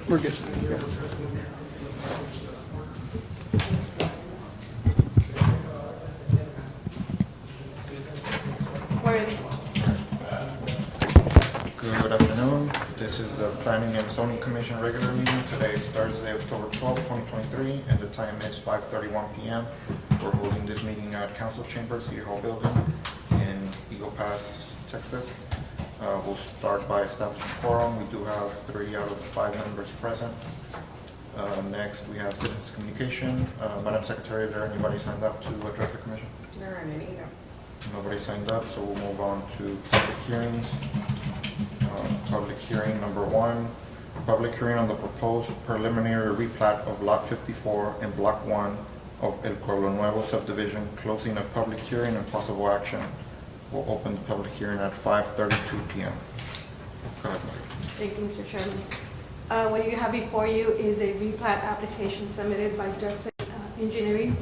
We're good. Good afternoon. This is the Planning and Zoning Commission regular meeting. Today is Thursday, October 12, 2023, and the time is 5:31 p.m. We're holding this meeting at Council Chambers, City Hall Building in Eagle Pass, Texas. We'll start by establishing quorum. We do have 3 out of the 5 members present. Next, we have citizens communication. Madam Secretary, is there anybody signed up to address the commission? There aren't any, no. Nobody signed up, so we'll move on to public hearings. Public hearing number 1, public hearing on the proposed preliminary replat of Lot 54 in Block 1 of El Pueblo Nuevo subdivision, closing of public hearing and possible action. We'll open the public hearing at 5:32 p.m. Go ahead, Mary. Thank you, Mr. Chairman. What you have before you is a replat application submitted by Judson Engineering,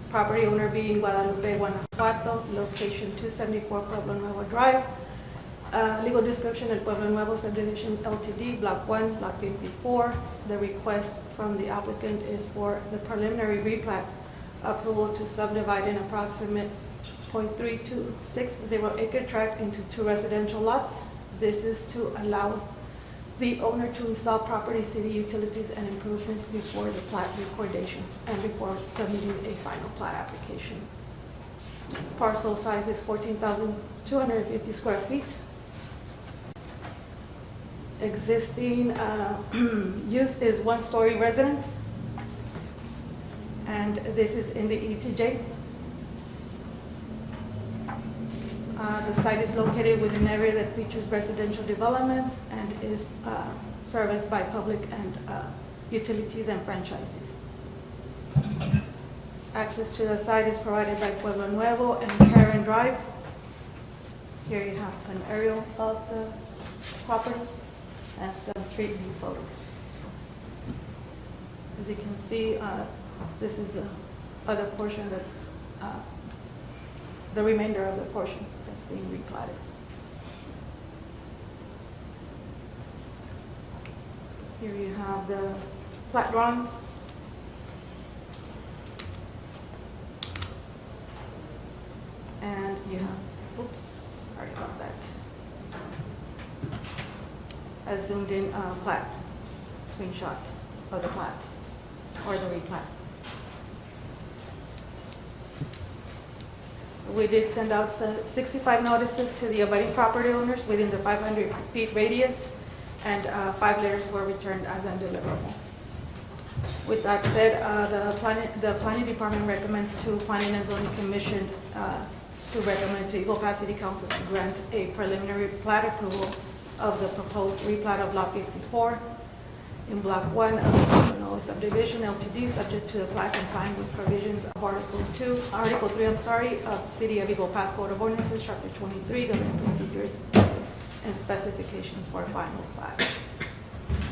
property owner being Guadalupe, Guanajuato, location 274 Pueblo Nuevo Drive. Legal description of Pueblo Nuevo Subdivision Ltd, Block 1, Lot 54. The request from the applicant is for the preliminary replat approval to subdivide an approximate 0.3260 acre tract into 2 residential lots. This is to allow the owner to install property, city utilities, and improvements before the plat recordation and before submitting a final plat application. Parcel size is 14,250 square feet. Existing use is 1-story residence, and this is in the ETJ. The site is located within an area that features residential developments and is serviced by public and utilities and franchises. Access to the site is provided by Pueblo Nuevo and Karen Drive. Here you have an aerial of the property and some street view photos. As you can see, this is the other portion that's the remainder of the portion that's being replatted. Here you have the plat drawing. And you have, oops, sorry about that. A zoomed in plat, screenshot of the plat or the replat. We did send out 65 notices to the abutting property owners within the 500 feet radius, and 5 letters were returned as undeliverable. With that said, the planning department recommends to Planning and Zoning Commission to recommend to Eagle Pass City Council to grant a preliminary plat approval of the proposed replat of Lot 54 in Block 1 of the Pueblo Nuevo Subdivision Ltd, subject to the plat complying with provisions of Article 3, of the City of Eagle Pass Code of Ordinances, Chapter 23, Governing Procedures and Specifications for Final Plat.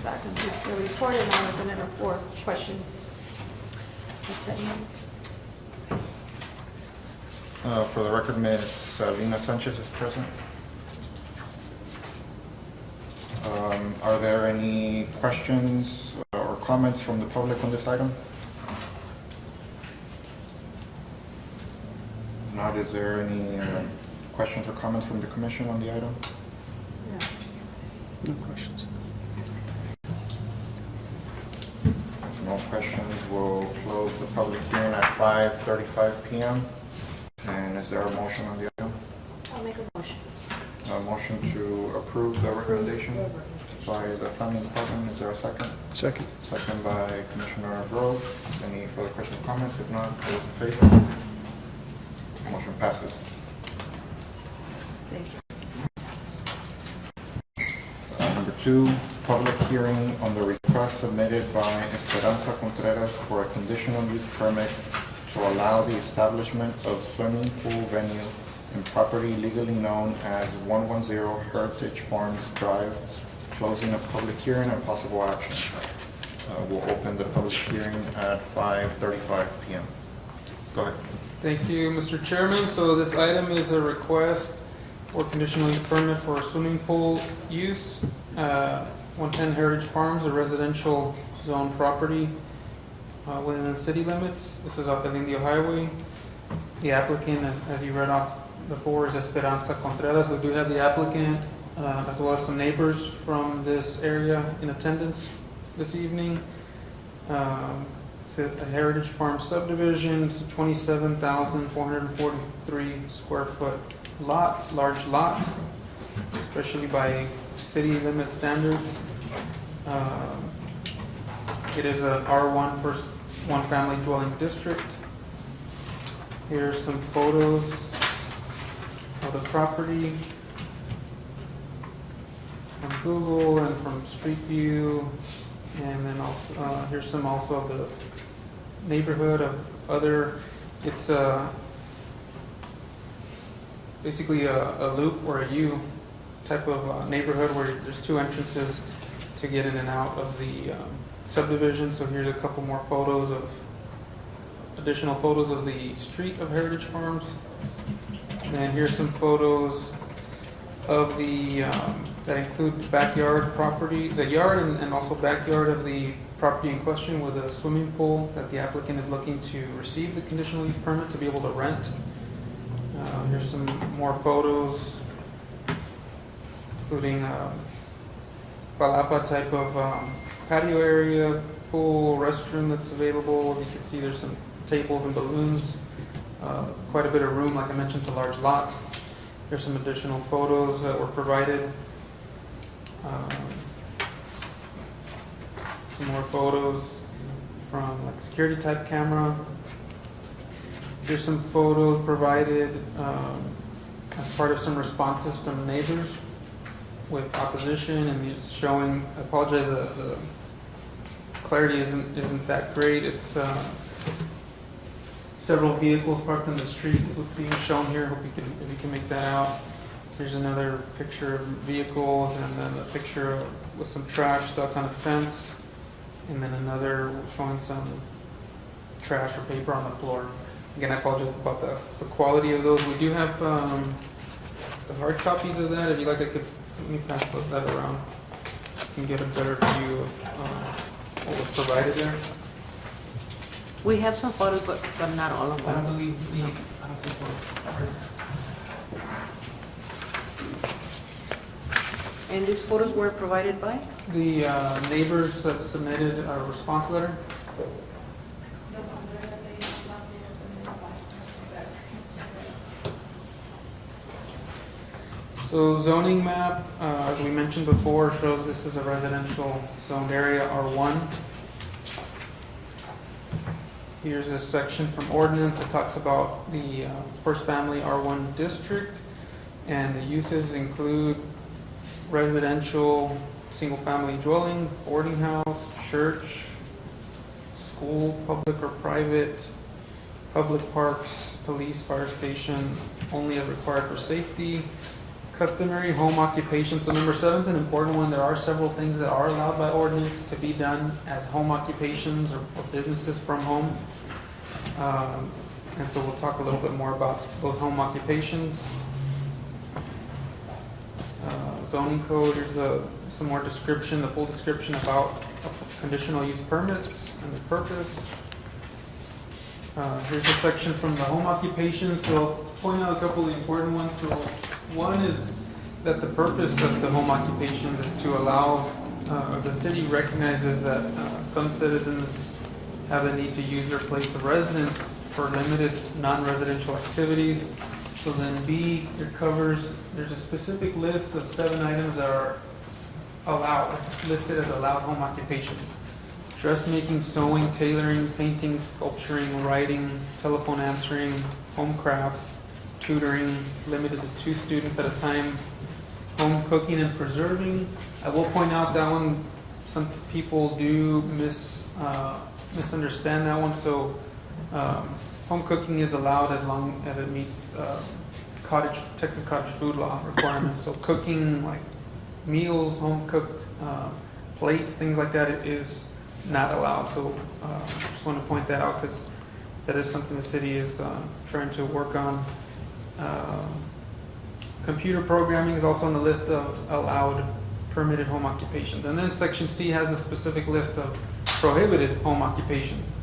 That completes the report, and I'll open it up for questions. For the record, Ms. Lina Sanchez is present. Are there any questions or comments from the public on this item? If not, is there any questions or comments from the commission on the item? No questions. If no questions, we'll close the public hearing at 5:35 p.m. And is there a motion on the item? I'll make a motion. A motion to approve the recommendation by the planning department. Is there a second? Second. Second by Commissioner Groves. Any further questions or comments? If not, all those in favor? Motion passes. Thank you. Number 2, public hearing on the request submitted by Esperanza Contreras for a conditional use permit to allow the establishment of swimming pool venue in property legally known as 110 Heritage Farms Drive, closing of public hearing and possible action. We'll open the public hearing at 5:35 p.m. Go ahead. Thank you, Mr. Chairman. So this item is a request for conditional use permit for a swimming pool use 110 Heritage Farms, a residential zone property within the city limits. This is off of Indio Highway. The applicant, as you read off before, is Esperanza Contreras. We do have the applicant as well as some neighbors from this area in attendance this evening. It's a Heritage Farm subdivision. It's a 27,443 square foot lot, large lot, especially by city limit standards. It is a R1 first one family dwelling district. Here's some photos of the property from Google and from Street View, and then also here's some also of the neighborhood of other. It's basically a loop or a U type of neighborhood where there's two entrances to get in and out of the subdivision. So here's a couple more photos of additional photos of the street of Heritage Farms. And here's some photos of the that include the backyard property, the yard and also backyard of the property in question with a swimming pool that the applicant is looking to receive the conditional use permit to be able to rent. Here's some more photos, including palapa type of patio area, pool, restroom that's available. You can see there's some tables and balloons, quite a bit of room. Like I mentioned, it's a large lot. There's some additional photos that were provided. Some more photos from like security type camera. There's some photos provided as part of some responses from neighbors with opposition, and it's showing. I apologize, the clarity isn't that great. It's several vehicles parked on the street is what's being shown here. Hope you can make that out. Here's another picture of vehicles, and then a picture with some trash stuck on a fence, and then another showing some trash or paper on the floor. Again, I apologize about the quality of those. We do have the hard copies of that. If you like, I could let me pass that around. You can get a better view of what was provided there. We have some photos, but not all of I don't them. believe these. I don't think And these photos were provided by? the neighbors that submitted a response letter. So zoning map, as we mentioned before, shows this is a residential zoned area, R1. Here's a section from ordinance that talks about the first family R1 district, and the uses include residential, single family dwelling, boarding house, church, school, public or private, public parks, police, fire station, only as required for safety, customary home occupation. So number 7 is an important one. There are several things that are allowed by ordinance to be done as home occupations or businesses from home. And so we'll talk a little bit more about those home occupations. Zoning code, here's some more description, the full description about conditional use permits and the purpose. Here's a section from the home occupations. So I'll point out a couple of the important ones. So one is that the purpose of the home occupations is to allow, the city recognizes that some citizens have a need to use their place of residence for limited non-residential activities. So then B, it covers, there's a specific list of 7 items that are allowed, listed as allowed home occupations. Dressmaking, sewing, tailoring, painting, sculpturing, writing, telephone answering, home crafts, tutoring, limited to 2 students at a time, home cooking and preserving. I will point out that one, some people do misunderstand that one. So home cooking is allowed as long as it meets Texas cottage food law requirements. So cooking like meals, home cooked plates, things like that, it is not allowed. So just want to point that out because that is something the city is trying to work on. Computer programming is also on the list of allowed permitted home occupations. And then section C has a specific list of prohibited home occupations.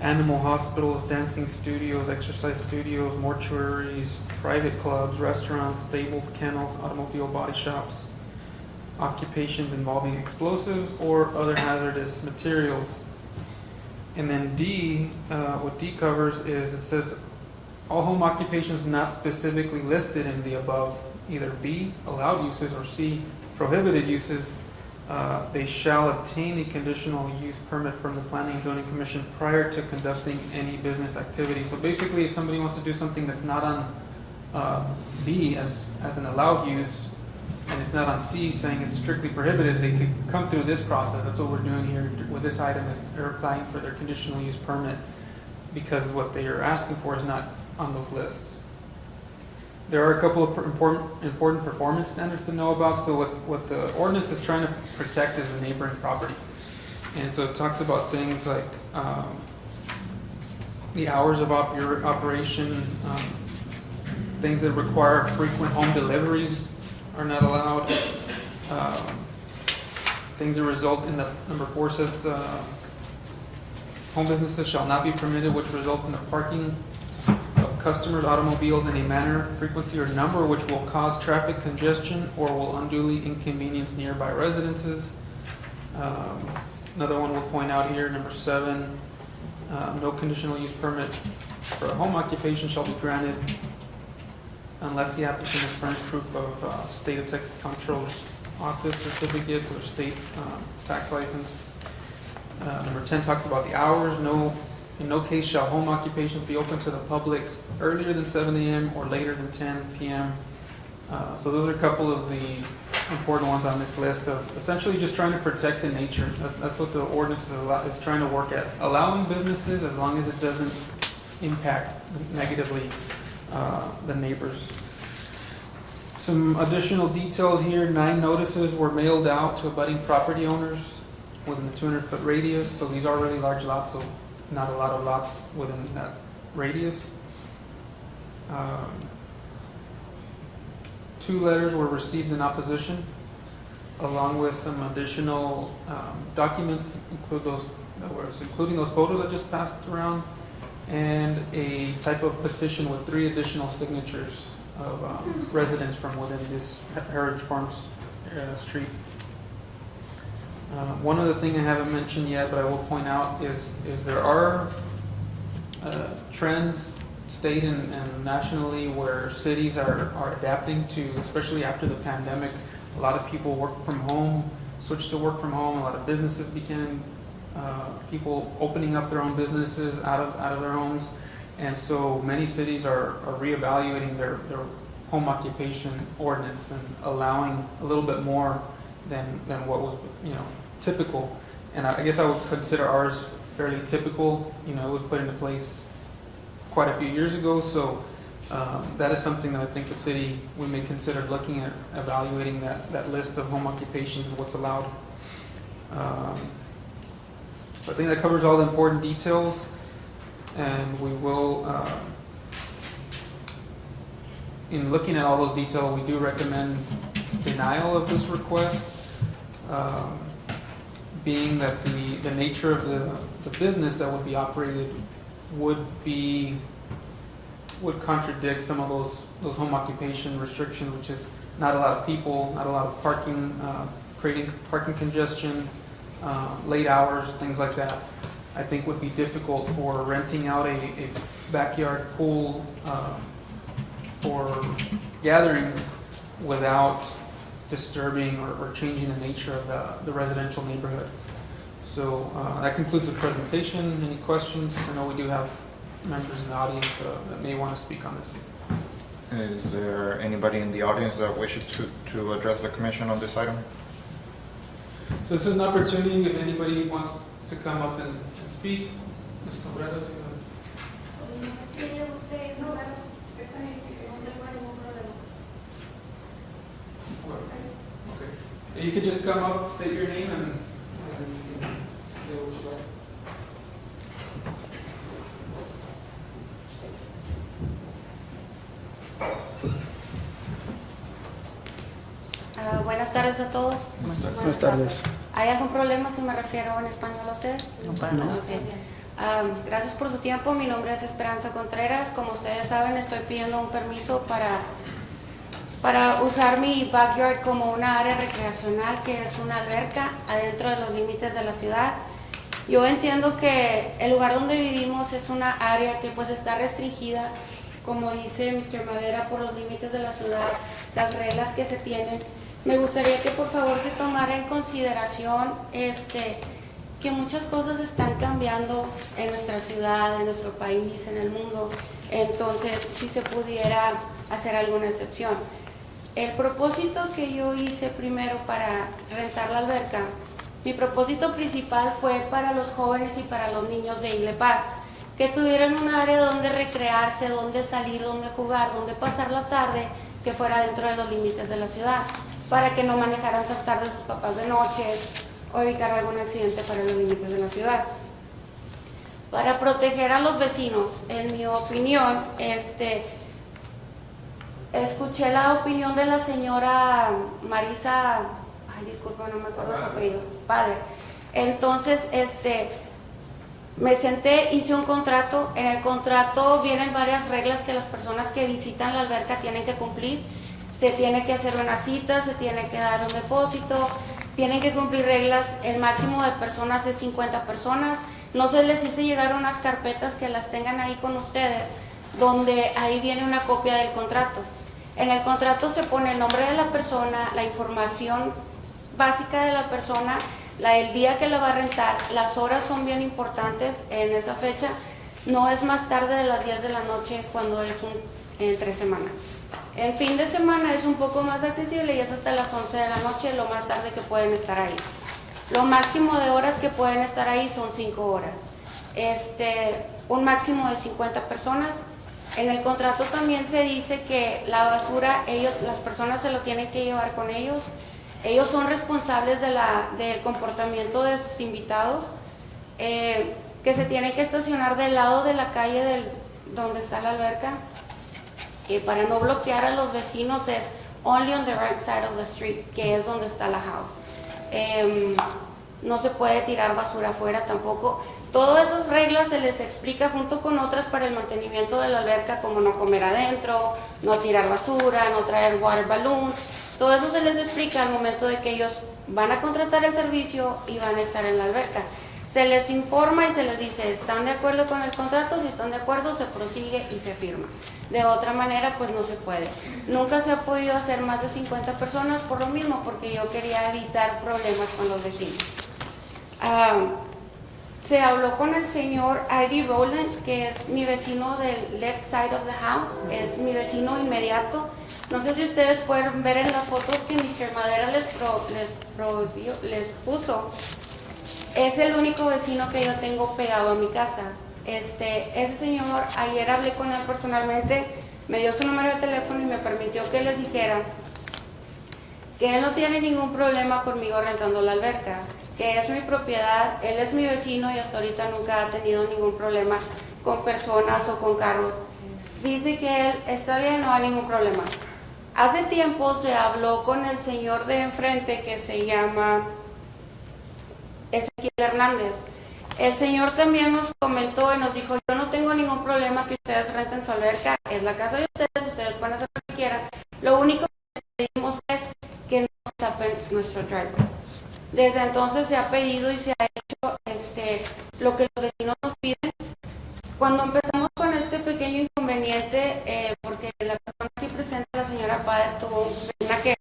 Animal hospitals, dancing studios, exercise studios, mortuaries, private clubs, restaurants, stables, kennels, automobile body shops, occupations involving explosives or other hazardous materials. And then D, what D covers is, it says, all home occupations not specifically listed in the above, either B, allowed uses, or C, prohibited uses, they shall obtain a conditional use permit from the Planning and Zoning Commission prior to conducting any business activity. So basically, if somebody wants to do something that's not on B as an allowed use, and it's not on C saying it's strictly prohibited, they could come through this process. That's what we're doing here with this item, is they're applying for their conditional use permit because what they are asking for is not on those lists. There are a couple of important performance standards to know about. So what the ordinance is trying to protect is the neighboring property. And so it talks about things like the hours of operation, things that require frequent home deliveries are not allowed. Things that result in the, number 4 says, home businesses shall not be permitted which result in the parking of customers' automobiles in a manner, frequency, or number which will cause traffic congestion or will unduly inconvenience nearby residences. Another one we'll point out here, number 7, no conditional use permit for a home occupation shall be granted unless the applicant has furnished proof of state of Texas Comptroller's Office certificates or state tax license. Number 10 talks about the hours. In no case shall home occupations be open to the public earlier than 7 a.m. or later than 10 p.m. So those are a couple of the important ones on this list of essentially just trying to protect the nature. That's what the ordinance is trying to work at. Allowing businesses as long as it doesn't impact negatively the neighbors. Some additional details here. 9 notices were mailed out to abutting property owners within the 200-foot radius. So these are really large lots, so not a lot of lots within that radius. 2 letters were received in opposition, along with some additional documents, including those photos I just passed around, and a type of petition with 3 additional signatures of residents from within this Heritage Farms street. One other thing I haven't mentioned yet, but I will point out, is there are trends state and nationally where cities are adapting to, especially after the pandemic. A lot of people work from home, switched to work from home. A lot of businesses began, people opening up their own businesses out of their homes. And so many cities are reevaluating their home occupation ordinance and allowing a little bit more than what was, typical. And I guess I would consider ours fairly typical. It was put into place quite a few years ago. So that is something that I think the city, we may consider looking at, evaluating that list of home occupations and what's allowed. I think that covers all the important details. And we will, in looking at all those details, we do recommend denial of this request, being that the nature of the business that would be operated would contradict some of those home occupation restrictions, which is not a lot of people, not a lot of parking, creating parking congestion, late hours, things like that. I think would be difficult for renting out a backyard pool for gatherings without disturbing or changing the nature of the residential neighborhood. So that concludes the presentation. Any questions? I know we do have members in the audience that may want to speak on this. Is there anybody in the audience that wishes to address the commission on this item? So this is an opportunity if anybody wants to come up and speak. Ms. Cabrera, okay. You could just come up, state your name, and say what you like. Buenas Buenas tardes a todos. Buenas tardes. ¿Hay algún problema si me refiero en español a ustedes? No, para nada. Ok. Gracias por su tiempo. Mi nombre es Esperanza Contreras. Como ustedes saben, estoy pidiendo un permiso para usar mi backyard como una área recreacional, que es una alberca adentro de los límites de la ciudad. Yo entiendo que el lugar donde vivimos es una área que pues está restringida, como dice Mr. Madera, por los límites de la ciudad, las reglas que se tienen. Me gustaría que por favor se tomara en consideración que muchas cosas están cambiando en nuestra ciudad, en nuestro país, en el mundo. Entonces, si se pudiera hacer alguna excepción. El propósito que yo hice primero para rentar la alberca, mi propósito principal fue para los jóvenes y para los niños de Ile Paz, que tuvieran un área donde recrearse, donde salir, donde jugar, donde pasar la tarde, que fuera dentro de los límites de la ciudad, para que no manejaran tan tarde sus papás de noche o evitar algún accidente para los límites de la ciudad. Para proteger a los vecinos, en mi opinión, escuché la opinión de la señora Marisa, ay disculpa, no me acuerdo su apellido, padre. Entonces, me senté, hice un contrato. En el contrato vienen varias reglas que las personas que visitan la alberca tienen que cumplir. Se tiene que hacer una cita, se tiene que dar un depósito, tienen que cumplir reglas. El máximo de personas es 50 personas. No se les hice llegar unas carpetas que las tengan ahí con ustedes, donde ahí viene una copia del contrato. En el contrato se pone el nombre de la persona, la información básica de la persona, el día que la va a rentar. Las horas son bien importantes en esa fecha. No es más tarde de las 10 de la noche cuando es entre semana. En fin de semana es un poco más accesible y es hasta las 11 de la noche, lo más tarde que pueden estar ahí. Lo máximo de horas que pueden estar ahí son 5 horas. Un máximo de 50 personas. En el contrato también se dice que la basura, las personas se lo tienen que llevar con ellos. Ellos son responsables del comportamiento de sus invitados, que se tienen que estacionar del lado de la calle donde está la alberca, para no bloquear a los vecinos. Es only on the right side of the street, que es donde está la house. No se puede tirar basura afuera tampoco. Todas esas reglas se les explica junto con otras para el mantenimiento de la alberca, como no comer adentro, no tirar basura, no traer water balloons. Todo eso se les explica al momento de que ellos van a contratar el servicio y van a estar en la alberca. Se les informa y se les dice, ¿están de acuerdo con el contrato? Si están de acuerdo, se prosigue y se firma. De otra manera, pues no se puede. Nunca se ha podido hacer más de 50 personas por lo mismo, porque yo quería evitar problemas con los vecinos. Se habló con el señor Ivy Rowland, que es mi vecino del left side of the house, es mi vecino inmediato. No sé si ustedes pueden ver en las fotos que Mr. Madera les puso. Es el único vecino que yo tengo pegado a mi casa. Ese señor, ayer hablé con él personalmente, me dio su número de teléfono y me permitió que les dijera que él no tiene ningún problema conmigo rentando la alberca, que es mi propiedad, él es mi vecino y hasta ahorita nunca ha tenido ningún problema con personas o con carros. Dice que él está bien, no hay ningún problema. Hace tiempo se habló con el señor de enfrente, que se llama Ezequiel Hernández. El señor también nos comentó y nos dijo, yo no tengo ningún problema que ustedes renten su alberca, es la casa de ustedes pueden hacer lo que quieran. Lo único que pedimos es que no tapen nuestro driveway. Desde entonces se ha pedido y se ha hecho lo que los vecinos nos piden. Cuando empezamos con este pequeño inconveniente, porque la persona aquí presente, la señora Padre, tuvo una queja,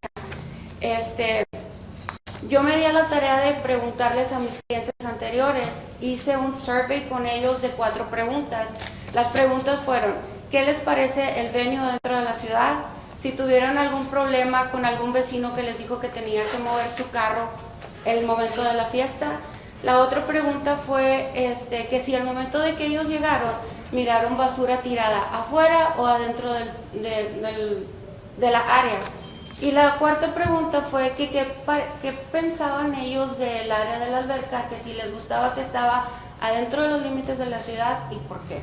yo me di a la tarea de preguntarles a mis clientes anteriores. Hice un survey con ellos de 4 preguntas. Las preguntas fueron, ¿qué les parece el venue dentro de la ciudad? Si tuvieron algún problema con algún vecino que les dijo que tenía que mover su carro el momento de la fiesta. La otra pregunta fue que si al momento de que ellos llegaron miraron basura tirada afuera o adentro de la área. Y la cuarta pregunta fue que qué pensaban ellos del área de la alberca, que si les gustaba que estaba adentro de los límites de la ciudad y por qué.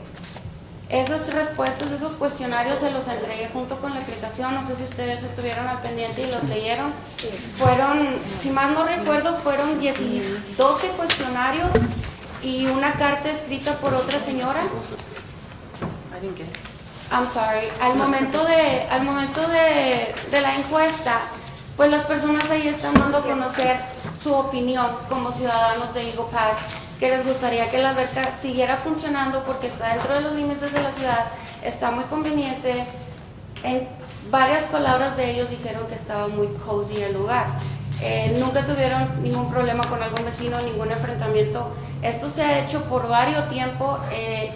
Esas respuestas, esos cuestionarios se los entregué junto con la aplicación, no sé si ustedes estuvieron al pendiente y los leyeron. Fueron, si mal no recuerdo, fueron 12 cuestionarios y una carta escrita por otra señora. I didn't get it. I'm sorry. Al momento de la encuesta, pues las personas ahí están dando a conocer su opinión como ciudadanos de Eagle Pass, que les gustaría que la alberca siguiera funcionando porque está dentro de los límites de la ciudad, está muy conveniente. En varias palabras de ellos dijeron que estaba muy cozy el lugar. Nunca tuvieron ningún problema con algún vecino, ningún enfrentamiento. Esto se ha hecho por varios tiempo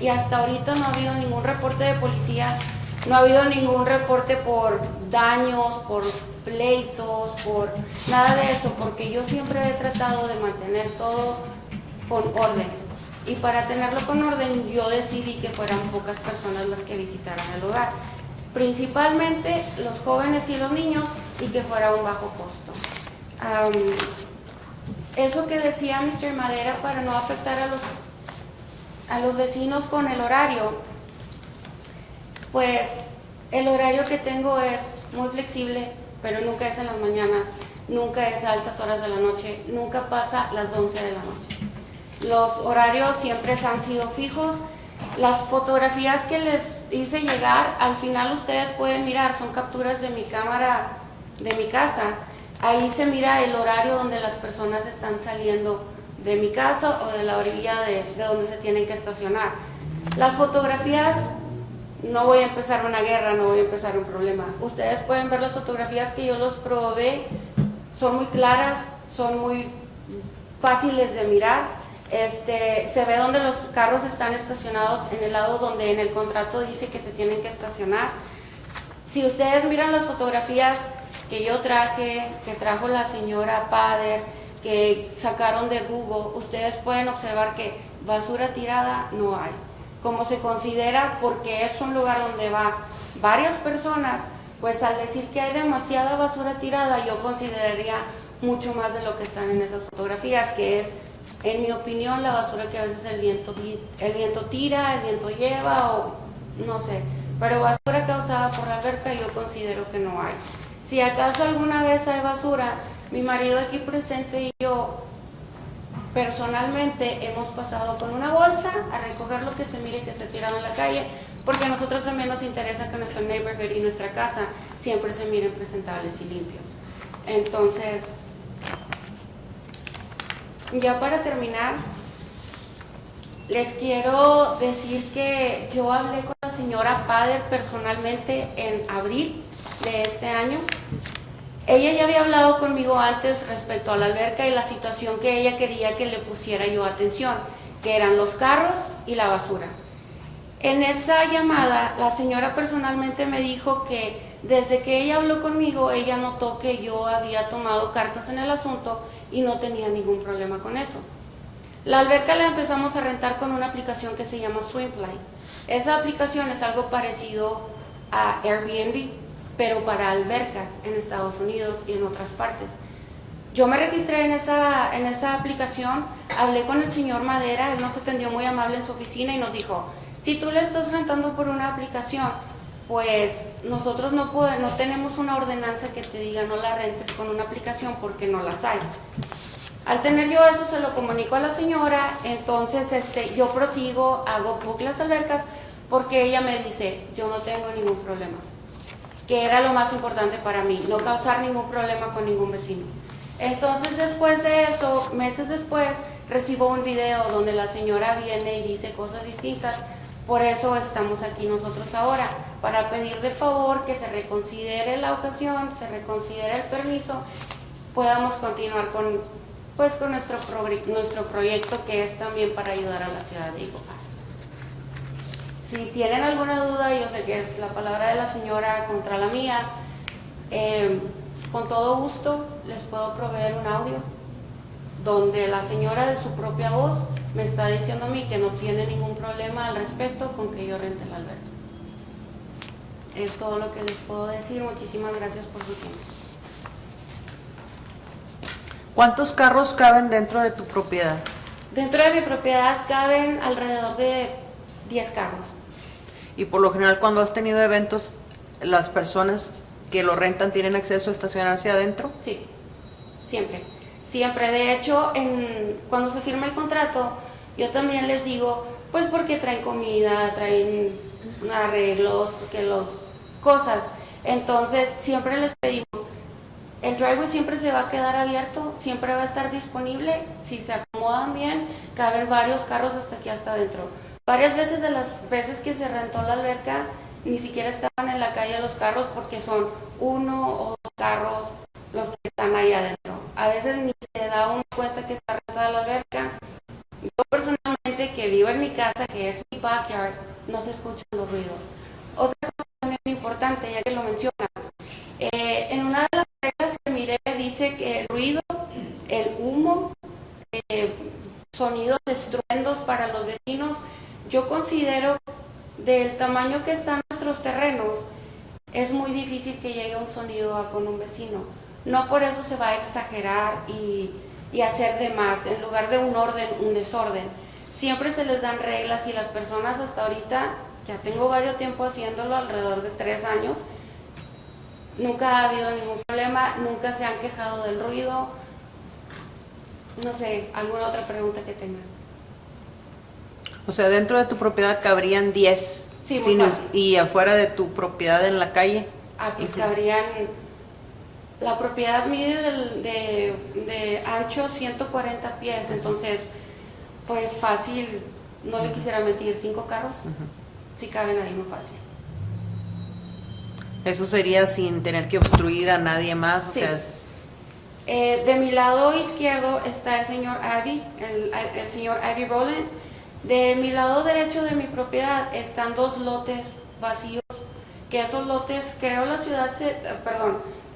y hasta ahorita no ha habido ningún reporte de policías, no ha habido ningún reporte por daños, por pleitos, por nada de eso, porque yo siempre he tratado de mantener todo con orden. Y para tenerlo con orden, yo decidí que fueran pocas personas las que visitaran el lugar, principalmente los jóvenes y los niños, y que fuera un bajo costo. Eso que decía Mr. Madera, para no afectar a los vecinos con el horario, pues el horario que tengo es muy flexible, pero nunca es en las mañanas, nunca es a altas horas de la noche, nunca pasa las 11 de la noche. Los horarios siempre han sido fijos. Las fotografías que les hice llegar, al final ustedes pueden mirar, son capturas de mi cámara de mi casa. Ahí se mira el horario donde las personas están saliendo de mi casa o de la orilla de donde se tienen que estacionar. Las fotografías, no voy a empezar una guerra, no voy a empezar un problema. Ustedes pueden ver las fotografías que yo los probé, son muy claras, son muy fáciles de mirar. Se ve donde los carros están estacionados, en el lado donde en el contrato dice que se tienen que estacionar. Si ustedes miran las fotografías que yo traje, que trajo la señora Pader, que sacaron de Google, ustedes pueden observar que basura tirada no hay. Como se considera, porque es un lugar donde va varias personas, pues al decir que hay demasiada basura tirada, yo consideraría mucho más de lo que están en esas fotografías, que es, en mi opinión, la basura que a veces el viento tira, el viento lleva, o no sé, pero basura causada por la alberca yo considero que no hay. Si acaso alguna vez hay basura, mi marido aquí presente y yo personalmente hemos pasado con una bolsa a recoger lo que se mire que esté tirado en la calle, porque a nosotros también nos interesa que nuestro neighborhood y nuestra casa siempre se miren presentables y limpios. Entonces, ya para terminar, les quiero decir que yo hablé con la señora Pader personalmente en abril de este año. Ella ya había hablado conmigo antes respecto a la alberca y la situación que ella quería que le pusiera yo atención, que eran los carros y la basura. En esa llamada, la señora personalmente me dijo que desde que ella habló conmigo, ella notó que yo había tomado cartas en el asunto y no tenía ningún problema con eso. La alberca la empezamos a rentar con una aplicación que se llama Swimply. Esa aplicación es algo parecido a Airbnb, pero para albercas en Estados Unidos y en otras partes. Yo me registré en esa aplicación, hablé con el señor Madera, él nos atendió muy amable en su oficina y nos dijo, si tú le estás rentando por una aplicación, pues nosotros no tenemos una ordenanza que te diga no la rentes con una aplicación porque no las hay. Al tener yo eso se lo comunico a la señora, entonces yo prosigo, hago book las albercas porque ella me dice, yo no tengo ningún problema, que era lo más importante para mí, no causar ningún problema con ningún vecino. Entonces después de eso, meses después, recibo un video donde la señora viene y dice cosas distintas. Por eso estamos aquí nosotros ahora, para pedir de favor que se reconsidere la ocasión, se reconsidere el permiso, podamos continuar con nuestro proyecto, que es también para ayudar a la ciudad de Eagle Pass. Si tienen alguna duda, yo sé que es la palabra de la señora contra la mía, con todo gusto les puedo proveer un audio donde la señora de su propia voz me está diciendo a mí que no tiene ningún problema al respecto con que yo rente la alberca. Es todo lo que les puedo decir. Muchísimas gracias por su tiempo. ¿Cuántos carros caben dentro de tu propiedad? Dentro de mi propiedad caben alrededor de 10 carros. Y por lo general cuando has tenido eventos, las personas que lo rentan tienen acceso a estacionarse adentro. Sí, siempre. Siempre. De hecho, cuando se firma el contrato, yo también les digo, pues porque traen comida, traen arreglos, cosas. Entonces, siempre les pedimos, el driveway siempre se va a quedar abierto, siempre va a estar disponible. Si se acomodan bien, caben varios carros hasta aquí, hasta adentro. Varias veces de las veces que se rentó la alberca, ni siquiera estaban en la calle los carros porque son 1 o 2 carros los que están ahí adentro. A veces ni se da uno cuenta que está rentada la alberca. Yo personalmente, que vivo en mi casa, que es mi backyard, no se escuchan los ruidos. Otra cosa también importante, ya que lo menciona, en una de las reglas que miré dice que el ruido, el humo, sonidos, estruendos para los vecinos, yo considero del tamaño que están nuestros terrenos, es muy difícil que llegue un sonido con un vecino. No por eso se va a exagerar y hacer de más, en lugar de un orden, un desorden. Siempre se les dan reglas y las personas hasta ahorita, ya tengo varios tiempo haciéndolo, alrededor de 3 años, nunca ha habido ningún problema, nunca se han quejado del ruido. No sé, ¿alguna otra pregunta que tengan? O sea, dentro de tu propiedad cabrían 10. Sí, muy fácil. Y afuera de tu propiedad en la calle. Pues cabrían, la propiedad mide de ancho 140 pies, entonces, pues fácil, no le quisiera mentir, 5 carros, sí caben ahí muy fácil. Eso sería sin tener que obstruir a nadie más, o Sí. sea, De mi lado izquierdo está el señor Abby, el señor Abby Rowland. De mi lado derecho de mi propiedad están 2 lotes vacíos, que esos lotes, creo la ciudad,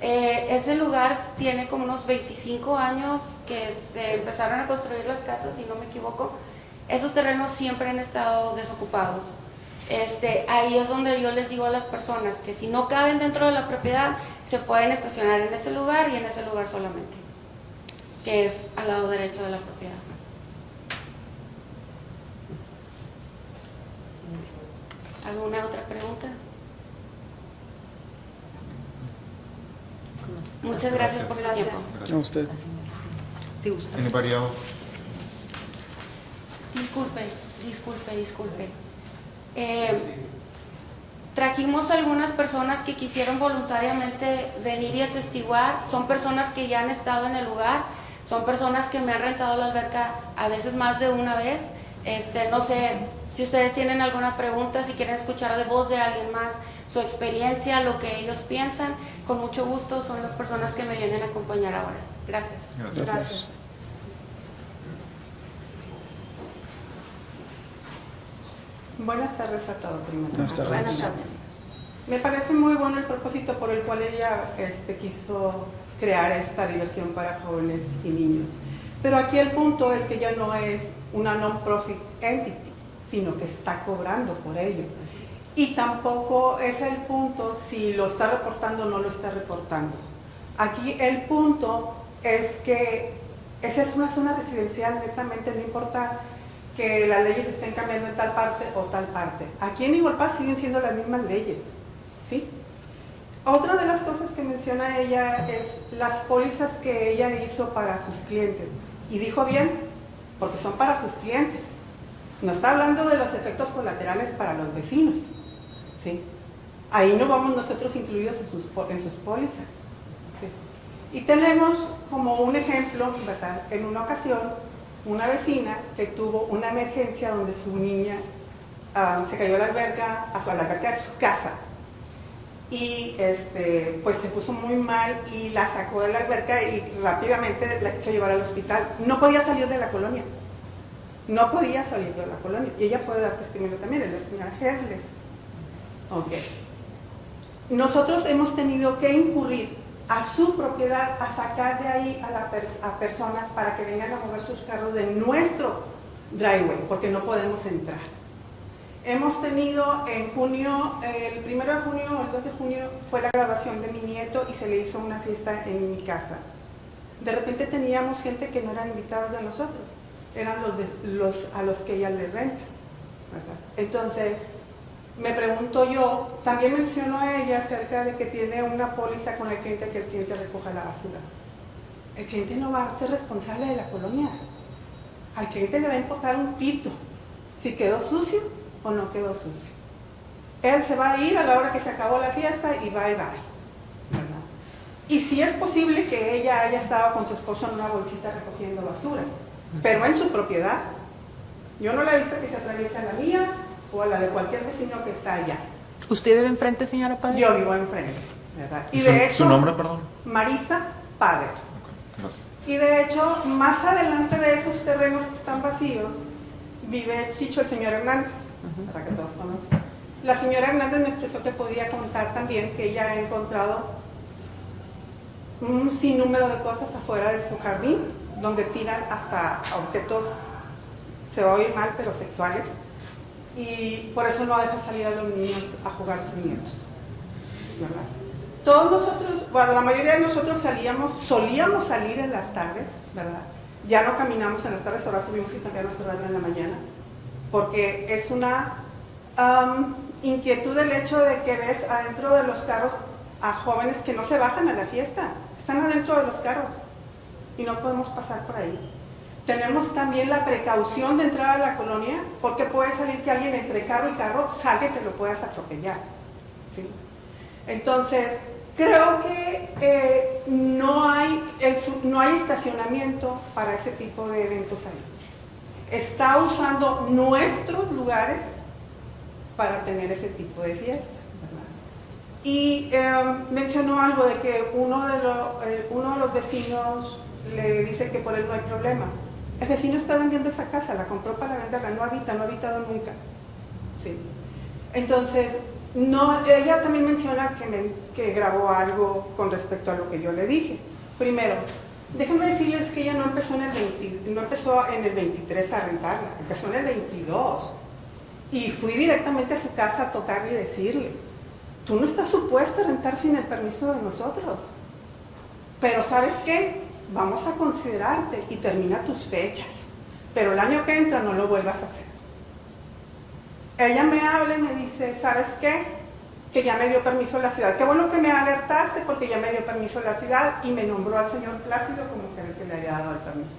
ese lugar tiene como unos 25 años que se empezaron a construir las casas, si no me equivoco. Esos terrenos siempre han estado desocupados. Ahí es donde yo les digo a las personas que si no caben dentro de la propiedad, se pueden estacionar en ese lugar y en ese lugar solamente, que es al lado derecho de la propiedad. ¿Alguna otra pregunta? Muchas gracias por su Gracias. tiempo. Gracias. A usted. sí gusta. Anybody else? Disculpe. Trajimos algunas personas que quisieron voluntariamente venir y atestiguar. Son personas que ya han estado en el lugar, son personas que me han rentado la alberca a veces más de una vez. No sé si ustedes tienen alguna pregunta, si quieren escuchar de voz de alguien más su experiencia, lo que ellos piensan, con mucho gusto son las personas que me vienen a acompañar ahora. Gracias. Gracias. Buenas tardes a todos, primero. Buenas tardes. Buenas tardes. Me parece muy bueno el propósito por el cual ella quiso crear esta diversión para jóvenes y niños. Pero aquí el punto es que ya no es una non-profit entity, sino que está cobrando por ello. Y tampoco es el punto si lo está reportando o no lo está reportando. Aquí el punto es que esa es una zona residencial, netamente, no importa que las leyes estén cambiando en tal parte o tal parte. Aquí en Igual Paz siguen siendo las mismas leyes, ¿sí? Otra de las cosas que menciona ella es las pólizas que ella hizo para sus clientes. Y dijo bien, porque son para sus clientes. No está hablando de los efectos colaterales para los vecinos, ¿sí? Ahí no vamos nosotros incluidos en sus pólizas, ¿sí? Y tenemos como un ejemplo, ¿verdad? En una ocasión, una vecina que tuvo una emergencia donde su niña se cayó a la alberca de su casa y pues se puso muy mal y la sacó de la alberca y rápidamente la quiso llevar al hospital. No podía salir de la colonia, y ella puede dar testimonio también, es la señora Hesles. Okay. Nosotros hemos tenido que incurrir a su propiedad a sacar de ahí a personas para que vengan a mover sus carros de nuestro driveway, porque no podemos entrar. Hemos tenido en junio, el 1 de junio o el 2 de junio fue la graduación de mi nieto y se le hizo una fiesta en mi casa. De repente teníamos gente que no eran invitados de nosotros, eran los a los que ella le renta, ¿verdad? Entonces, Me pregunto yo, también mencionó a ella acerca de que tiene una póliza con el cliente que el cliente recoja la basura. El cliente no va a ser responsable de la colonia. Al cliente le va a importar un pito si quedó sucio o no quedó sucio. Él se va a ir a la hora que se acabó la fiesta y bye bye, ¿verdad? Y sí es posible que ella haya estado con su esposo en una bolsita recogiendo basura, pero en su propiedad. Yo no la he visto que se atraviese a la mía o a la de cualquier vecino que está allá. ¿Usted vive enfrente, señora Padre? Yo vivo enfrente, ¿verdad? Y de hecho, ¿Su nombre, perdón? Marisa Pader. Ok, gracias. Y de hecho, más adelante de esos terrenos que están vacíos, vive Chicho, el señor Hernández, para que todos conozcan. La señora Hernández me expresó que podía contar también que ella ha encontrado un sinnúmero de cosas afuera de su jardín, donde tiran hasta objetos, se va a oír mal, pero sexuales, y por eso no deja salir a los niños a jugar a sus nietos, ¿verdad? Todos nosotros, bueno, la mayoría de nosotros solíamos salir en las tardes, ¿verdad? Ya no caminamos en las tardes, ahora tuvimos que cambiar nuestro horario en la mañana, porque es una inquietud el hecho de que ves adentro de los carros a jóvenes que no se bajan a la fiesta, están adentro de los carros y no podemos pasar por ahí. Tenemos también la precaución de entrar a la colonia, porque puede salir que alguien entre carro y carro salga y te lo puedas atropellar, ¿sí? Entonces, creo que no hay estacionamiento para ese tipo de eventos ahí. Está usando nuestros lugares para tener ese tipo de fiestas, ¿verdad? Y mencionó algo de que uno de los vecinos le dice que por él no hay problema. El vecino está vendiendo esa casa, la compró para venderla, no ha habitado nunca, ¿sí? Entonces, no, ella también menciona que grabó algo con respecto a lo que yo le dije. Primero, déjenme decirles que ella no empezó en el 23 a rentarla, empezó en el 22. Y fui directamente a su casa a tocarle y decirle, tú no estás supuesta a rentar sin el permiso de nosotros. Pero ¿sabes qué? Vamos a considerarte y termina tus fechas. Pero el año que entra no lo vuelvas a hacer. Ella me habla y me dice, ¿sabes qué? Que ya me dio permiso la ciudad. Qué bueno que me alertaste porque ya me dio permiso la ciudad y me nombró al señor Plácido como que el que le había dado el permiso.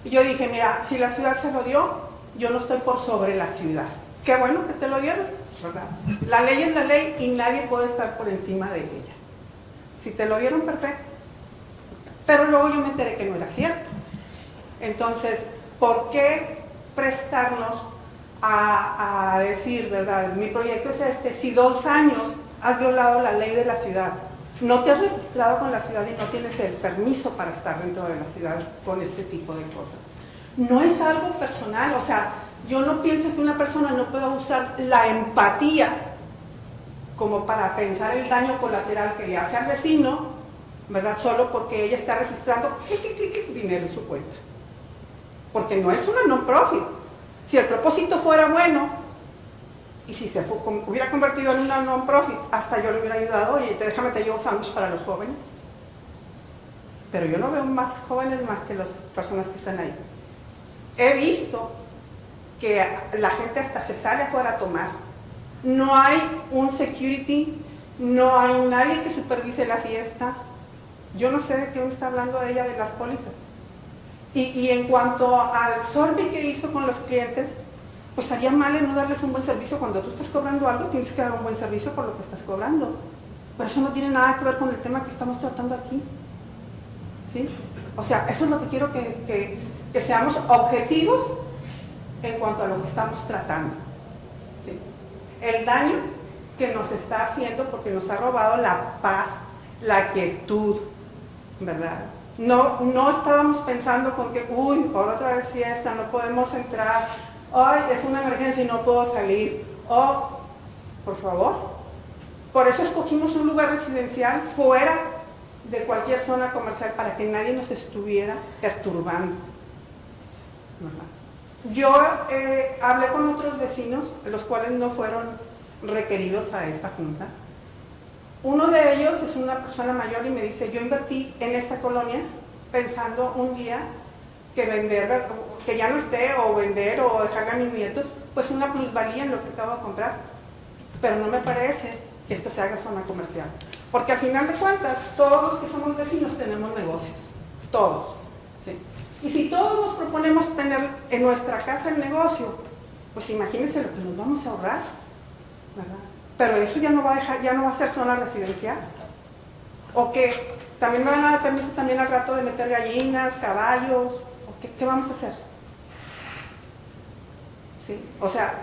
Y yo dije, mira, si la ciudad se lo dio, yo no estoy por sobre la ciudad. Qué bueno que te lo dieron, ¿verdad? La ley es la ley y nadie puede estar por encima de ella. Si te lo dieron, perfecto. Pero luego yo me enteré que no era cierto. Entonces, ¿por qué prestarnos a decir, ¿verdad? Mi proyecto es este, si 2 años has violado la ley de la ciudad, no te has registrado con la ciudad y no tienes el permiso para estar dentro de la ciudad con este tipo de cosas. No es algo personal, o sea, yo no pienso que una persona no pueda usar la empatía como para pensar el daño colateral que le hace al vecino, ¿verdad? Solo porque ella está registrando dinero en su cuenta. Porque no es una non-profit. Si el propósito fuera bueno, y si se hubiera convertido en una non-profit, hasta yo le hubiera ayudado, oye, déjame te llevo sándwich para los jóvenes. Pero yo no veo más jóvenes más que las personas que están ahí. He visto que la gente hasta se sale afuera a tomar. No hay un security, no hay nadie que supervise la fiesta. Yo no sé de qué me está hablando ella de las pólizas. Y en cuanto al survey que hizo con los clientes, pues haría mal en no darles un buen servicio. Cuando tú estás cobrando algo, tienes que dar un buen servicio por lo que estás cobrando. Pero eso no tiene nada que ver con el tema que estamos tratando aquí, ¿sí? O sea, eso es lo que quiero que seamos objetivos en cuanto a lo que estamos tratando, ¿sí? El daño que nos está haciendo porque nos ha robado la paz, la quietud, ¿verdad? No estábamos pensando con que, uy, por otra vez fiesta, no podemos entrar, ay, es una emergencia y no puedo salir, oh, por favor. Por eso escogimos un lugar residencial fuera de cualquier zona comercial para que nadie nos estuviera perturbando, ¿verdad? Yo hablé con otros vecinos, los cuales no fueron requeridos a esta junta. Uno de ellos es una persona mayor y me dice, yo invertí en esta colonia pensando un día que vender, que ya no esté, o vender o dejarle a mis nietos, pues una plusvalía en lo que acabo de comprar. pero no me parece que esto se haga zona comercial. Porque al final de cuentas, todos los que somos vecinos tenemos negocios, todos. ¿Sí? Y si todos nos proponemos tener en nuestra casa el negocio, pues imagínense lo que nos vamos a ahorrar, ¿verdad? Pero eso ya no va a dejar, ya no va a ser zona residencial. O que también me van a dar permiso también al rato de meter gallinas, caballos, ¿o qué vamos a hacer? ¿Sí? O sea,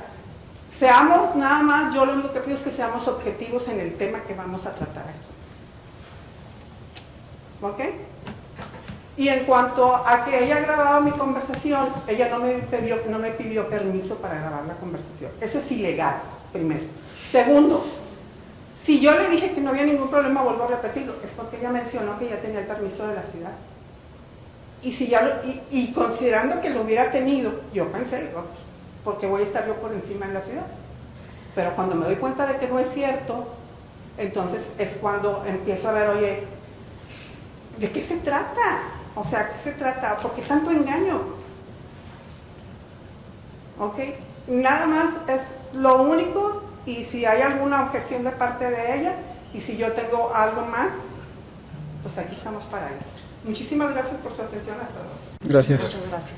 seamos nada más, yo lo único que pido es que seamos objetivos en el tema que vamos a tratar aquí. ¿Ok? Y en cuanto a que ella ha grabado mi conversación, ella no me pidió permiso para grabar la conversación. Eso es ilegal, primero. Segundo, si yo le dije que no había ningún problema, vuelvo a repetirlo, es porque ella mencionó que ya tenía el permiso de la ciudad. Y, si ya y considerando que lo hubiera tenido, yo pensé, oh, porque voy a estar yo por encima en la ciudad. Pero cuando me doy cuenta de que no es cierto, entonces es cuando empiezo a ver, oye, ¿de qué se trata? O sea, ¿qué se trata? ¿Por qué tanto engaño? ¿Ok? Nada más es lo único, y si hay alguna objeción de parte de ella, y si yo tengo algo más, pues aquí estamos para eso. Muchísimas gracias por su atención a todos. Gracias. Muchas gracias.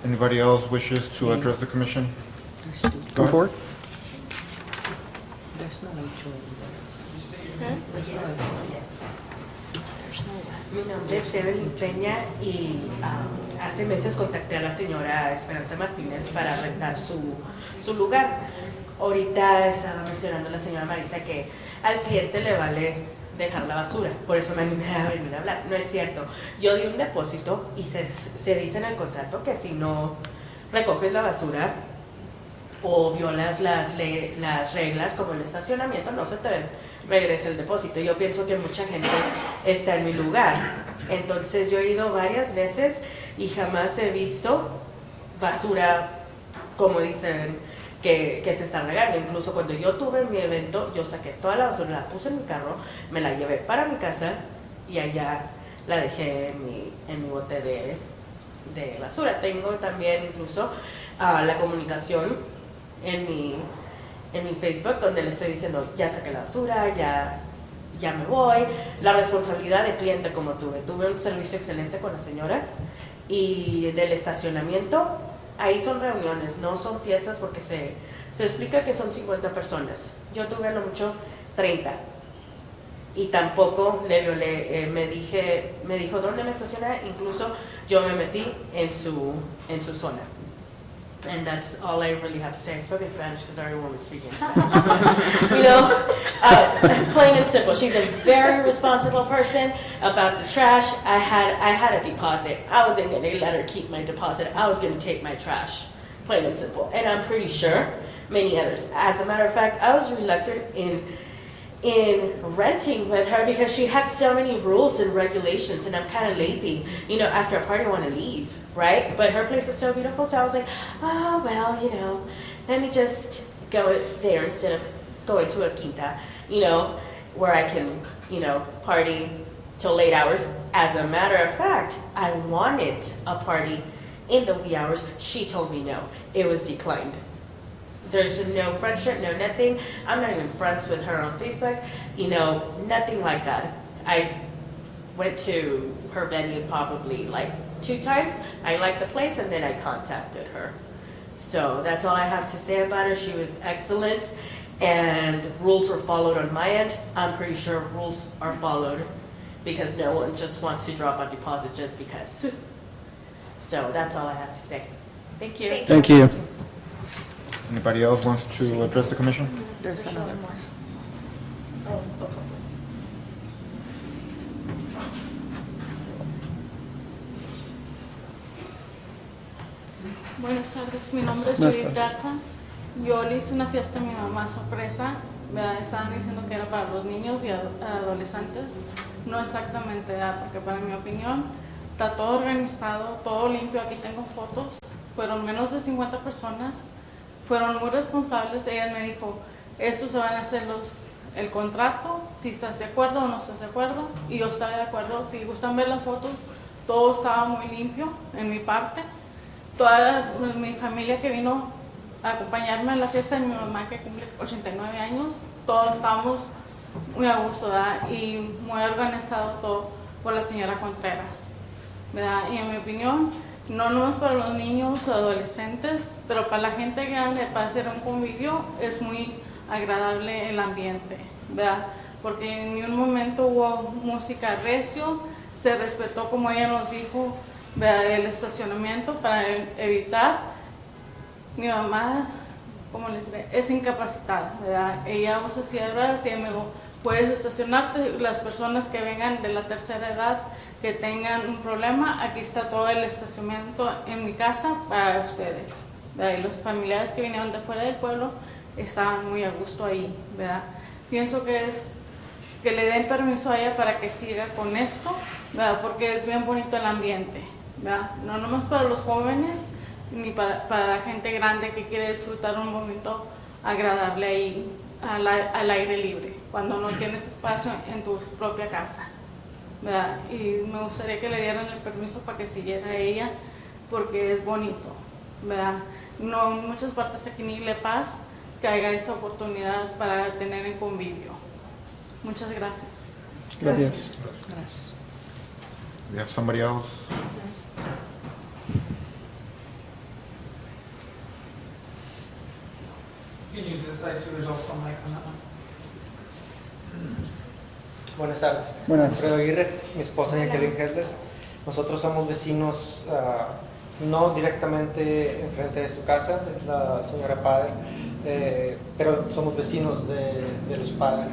Anybody else wishes to address the commission? Come forward. There's no Mi nombre es Evelyn Peña y hace meses contacté a la señora Esperanza Martínez para rentar su lugar. Ahorita estaba mencionando la señora Marisa que al cliente le vale dejar la basura, por eso me animé a venir a hablar. No es cierto, yo di un depósito y se dice en el contrato que si no recoges la basura o violas las reglas como el estacionamiento, no se te regresa el depósito. Yo pienso que mucha gente está en mi lugar, entonces yo he ido varias veces y jamás he visto basura como dicen que se está regando. Incluso cuando yo tuve mi evento, yo saqué toda la basura, la puse en mi carro, me la llevé para mi casa y allá la dejé en mi bote de basura. Tengo también incluso la comunicación en mi Facebook donde le estoy diciendo ya saqué la basura, ya me voy. La responsabilidad de cliente como tuve un servicio excelente con la señora, y del estacionamiento, ahí son reuniones, no son fiestas porque se explica que son 50 personas. Yo tuve a lo mucho 30 y tampoco le violé, me dijo dónde me estaciona, incluso yo me metí en su zona. And that's all I really have to say. I spoke in Spanish because everyone was speaking Spanish. You know, plain and simple. She's a very responsible person about the trash. I had a deposit. I wasn't going to let her keep my deposit. I was going to take my trash. Plain and simple. And I'm pretty sure many others. As a matter of fact, I was reluctant in renting with her because she had so many rules and regulations, and I'm kind of lazy. You know, after a party I want to leave, right? But her place is so beautiful, so I was like, oh, well, you know, let me just go there instead of going to a quinta, you know, where I can, you know, party till late hours. As a matter of fact, I wanted a party in the wee hours. She told me no. It was declined. There's no friendship, no nothing. I'm not even friends with her on Facebook, you know, nothing like that. I went to her venue probably like 2 times. I liked the place and then I contacted her. So that's all I have to say about her. She was excellent and rules were followed on my end. I'm pretty sure rules are followed because no one just wants to drop a deposit just because. So that's all I have to say. Thank you. Thank you. Anybody else wants to address the commission? There's another one. Buenas tardes, mi nombre es Judith Garza. Yo le hice una fiesta a mi mamá sorpresa. Me estaban diciendo que era para los niños y adolescentes. No exactamente, porque para mi opinión está todo organizado, todo limpio. Aquí tengo fotos. Fueron menos de 50 personas. Fueron muy responsables. Ella me dijo, eso se van a hacer el contrato, si estás de acuerdo o no estás de acuerdo. Y yo estaba de acuerdo. Si gustan ver las fotos, todo estaba muy limpio en mi parte. Toda mi familia que vino acompañarme a la fiesta de mi mamá que cumple 89 años. Todos estábamos muy a gusto, ¿verdad? Y muy organizado todo por la señora Contreras, ¿verdad? Y en mi opinión, no nomás para los niños o adolescentes, pero para la gente grande, para hacer un convivio, es muy agradable el ambiente, ¿verdad? Porque en ningún momento hubo música recio, se respetó, como ella nos dijo, ¿verdad?, el estacionamiento para evitar. Mi mamá, como les diré, es incapacitada, ¿verdad? Ella usa silla de ruedas y ella me dijo, puedes estacionarte, las personas que vengan de la tercera edad, que tengan un problema, aquí está todo el estacionamiento en mi casa para ustedes, ¿verdad? Y los familiares que vinieron de fuera del pueblo estaban muy a gusto ahí, ¿verdad? Pienso que es que le den permiso a ella para que siga con esto, ¿verdad? Porque es bien bonito el ambiente, ¿verdad? No nomás para los jóvenes, ni para la gente grande que quiere disfrutar un momento agradable ahí al aire libre, cuando no tienes espacio en tu propia casa, ¿verdad? Y me gustaría que le dieran el permiso para que siguiera ella, porque es bonito, ¿verdad? No en muchas partes aquí ni Le Paz que haya esa oportunidad para tener en convivio. Muchas gracias. Gracias. Gracias. We have somebody else. You can use this side too, there's also a mic on that one. Buenas tardes. Buenas. Alfredo Aguirre, mi esposa Jacqueline Hesles. Nosotros somos vecinos, no directamente enfrente de su casa, es la señora Padre, pero somos vecinos de los Padre.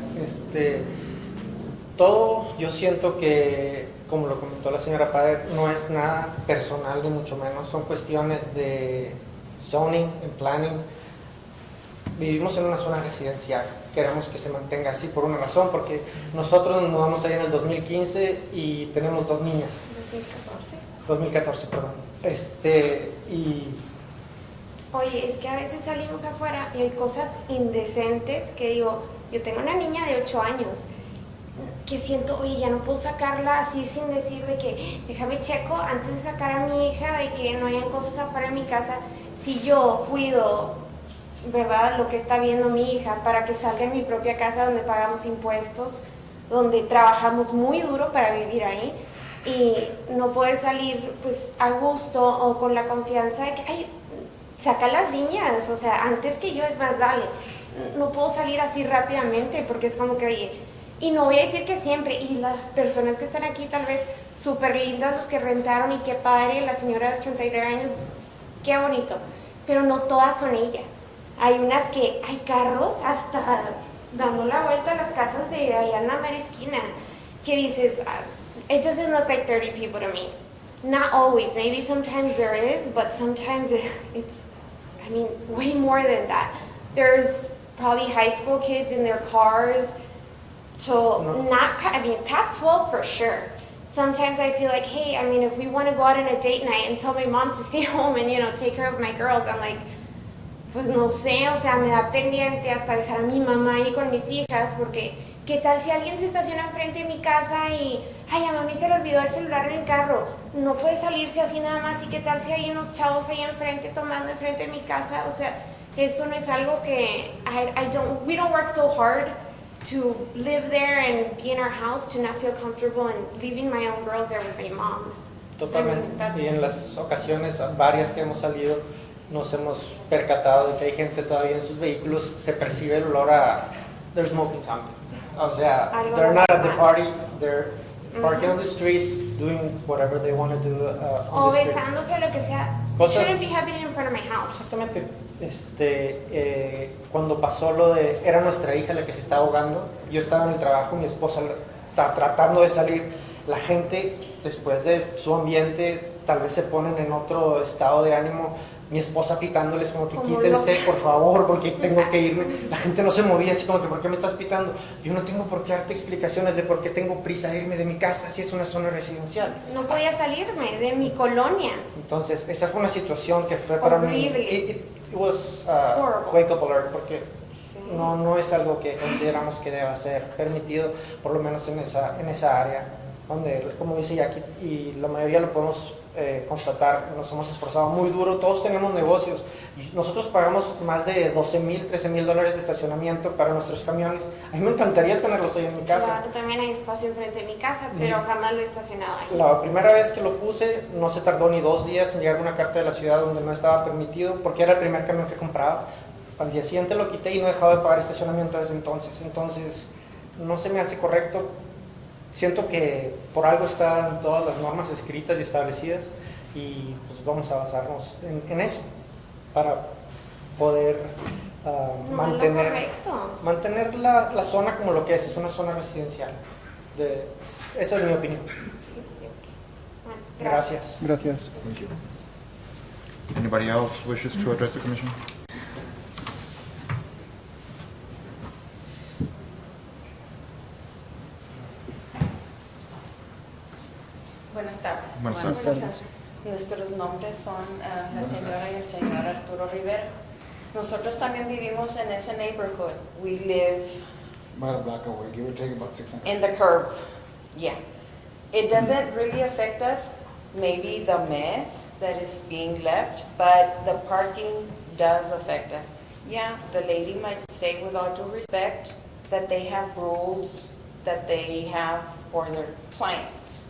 Todo, yo siento que, como lo comentó la señora Padre, no es nada personal, ni mucho menos. Son cuestiones de zoning, en planning. Vivimos en una zona residencial, queremos que se mantenga así por una razón, porque nosotros nos mudamos ahí en el 2015 y tenemos 2 niñas. 2014, perdón. Y Oye, es que a veces salimos afuera y hay cosas indecentes que digo, yo tengo una niña de 8 años que siento, oye, ya no puedo sacarla así sin decir de que déjame checo antes de sacar a mi hija, de que no hayan cosas afuera en mi casa. Si yo cuido, ¿verdad?, lo que está viendo mi hija para que salga en mi propia casa donde pagamos impuestos, donde trabajamos muy duro para vivir ahí y no poder salir pues a gusto o con la confianza de que, ay, saca a las niñas, o sea, antes que yo, es más, dale. No puedo salir así rápidamente porque es como que, oye, y no voy a decir que siempre, y las personas que están aquí tal vez súper lindas, los que rentaron, y qué padre, la señora de 89 años, qué bonito, pero no todas son ella. Hay unas que hay carros hasta dando la vuelta a las casas de allá en la mera esquina, que dices, it doesn't look like 30 people to me. Not always, maybe sometimes there is, but sometimes it's, I mean, way more than that. There's probably high school kids in their cars, so past 12 for sure. Sometimes I feel like, hey, I mean, if we want to go out on a date night and tell my mom to stay home and, you know, take care of my girls, I'm like, pues no sé, o sea, me da pendiente hasta dejar a mi mamá ahí con mis hijas, porque ¿qué tal si alguien se estaciona enfrente de mi casa y, ay, a mami se le olvidó el celular en el carro? No puede salirse así nada más, y qué tal si hay unos chavos ahí enfrente tomando enfrente de mi casa, o sea, eso no es algo que, we don't work so hard to live there and be in our house to not feel comfortable and leaving my own girls there with my mom. totalmente. I mean, that's- Y en las ocasiones, varias que hemos salido, nos hemos percatado de que hay gente todavía en sus vehículos, se percibe el olor a they're smoking something. O sea, Algo they're not at the normal. party, they're parking on the street, doing whatever they want to do O on the street. besándose o lo que sea. Cosas- Shouldn't be happening in front of my house. Exactamente. Cuando pasó lo de, era nuestra hija la que se estaba ahogando, yo estaba en el trabajo, mi esposa está tratando de salir, la gente después de su ambiente tal vez se ponen en otro estado de ánimo, mi esposa pitándoles como que Como quítense loca. por favor porque tengo que irme, la gente no se movía así como que ¿por qué me estás pitando? Yo no tengo por qué darte explicaciones de por qué tengo prisa de irme de mi casa si es una zona residencial. No podía salirme de mi colonia. Entonces, esa fue una situación que fue para mí. Horrible. It was Horrible. wake up alert, porque no es algo que consideramos que deba ser permitido, por lo menos en esa área, donde, como dice Jackie, y la mayoría lo podemos constatar, nos hemos esforzado muy duro, todos tenemos negocios. Y nosotros pagamos más de $12,000, $13,000 de estacionamiento para nuestros camiones. A mí me encantaría tenerlos ahí en mi casa. Claro, también hay espacio enfrente de mi casa, pero jamás lo he estacionado ahí. La primera vez que lo puse no se tardó ni 2 días en llegar una carta de la ciudad donde no estaba permitido porque era el primer camión que compraba. Al día siguiente lo quité y no he dejado de pagar estacionamiento desde entonces. Entonces no se me hace correcto. Siento que por algo están todas las normas escritas y establecidas y pues vamos a basarnos en eso para poder No es lo correcto. mantener la zona como lo que es una zona residencial. Esa es mi opinión. Sí, bueno, Gracias. Gracias. Thank you. Anybody else wishes to address the commission? Buenas tardes. Buenas tardes. Nuestros nombres son la señora y el señor Arturo Rivera. Nosotros también vivimos en ese neighborhood. We live About a block away, give or take about 600. in the curve. Yeah. It doesn't really affect us, maybe the mess that is being left, but the parking does affect us. Yeah, the lady might say with all due respect that they have rules that they have for their clients,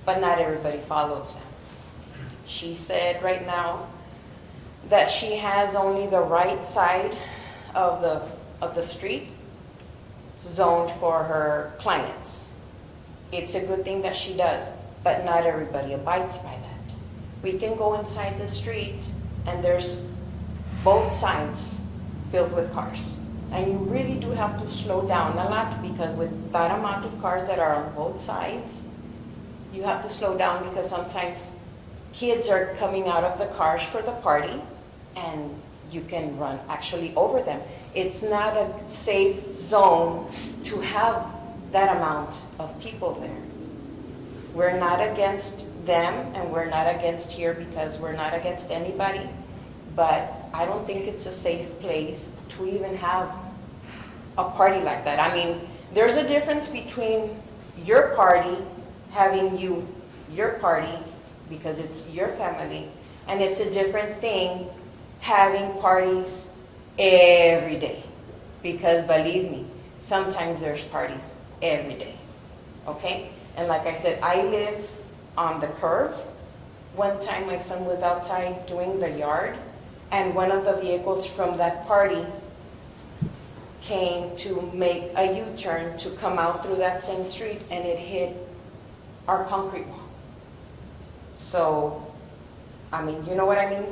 but not everybody follows them. She said right now that she has only the right side of the street zoned for her clients. It's a good thing that she does, but not everybody abides by that. We can go inside the street and there's both sides filled with cars. And you really do have to slow down a lot because with that amount of cars that are on both sides, you have to slow down because sometimes kids are coming out of the cars for the party and you can run actually over them. It's not a safe zone to have that amount of people there. We're not against them and we're not against here because we're not against anybody, but I don't think it's a safe place to even have a party like that. I mean, there's a difference between your party, having your party because it's your family, and it's a different thing having parties every day. Because believe me, sometimes there's parties every day, okay? And like I said, I live on the curve. One time my son was outside doing the yard, and one of the vehicles from that party came to make a U-turn to come out through that same street, and it hit our concrete wall. So, I mean, you know what I mean?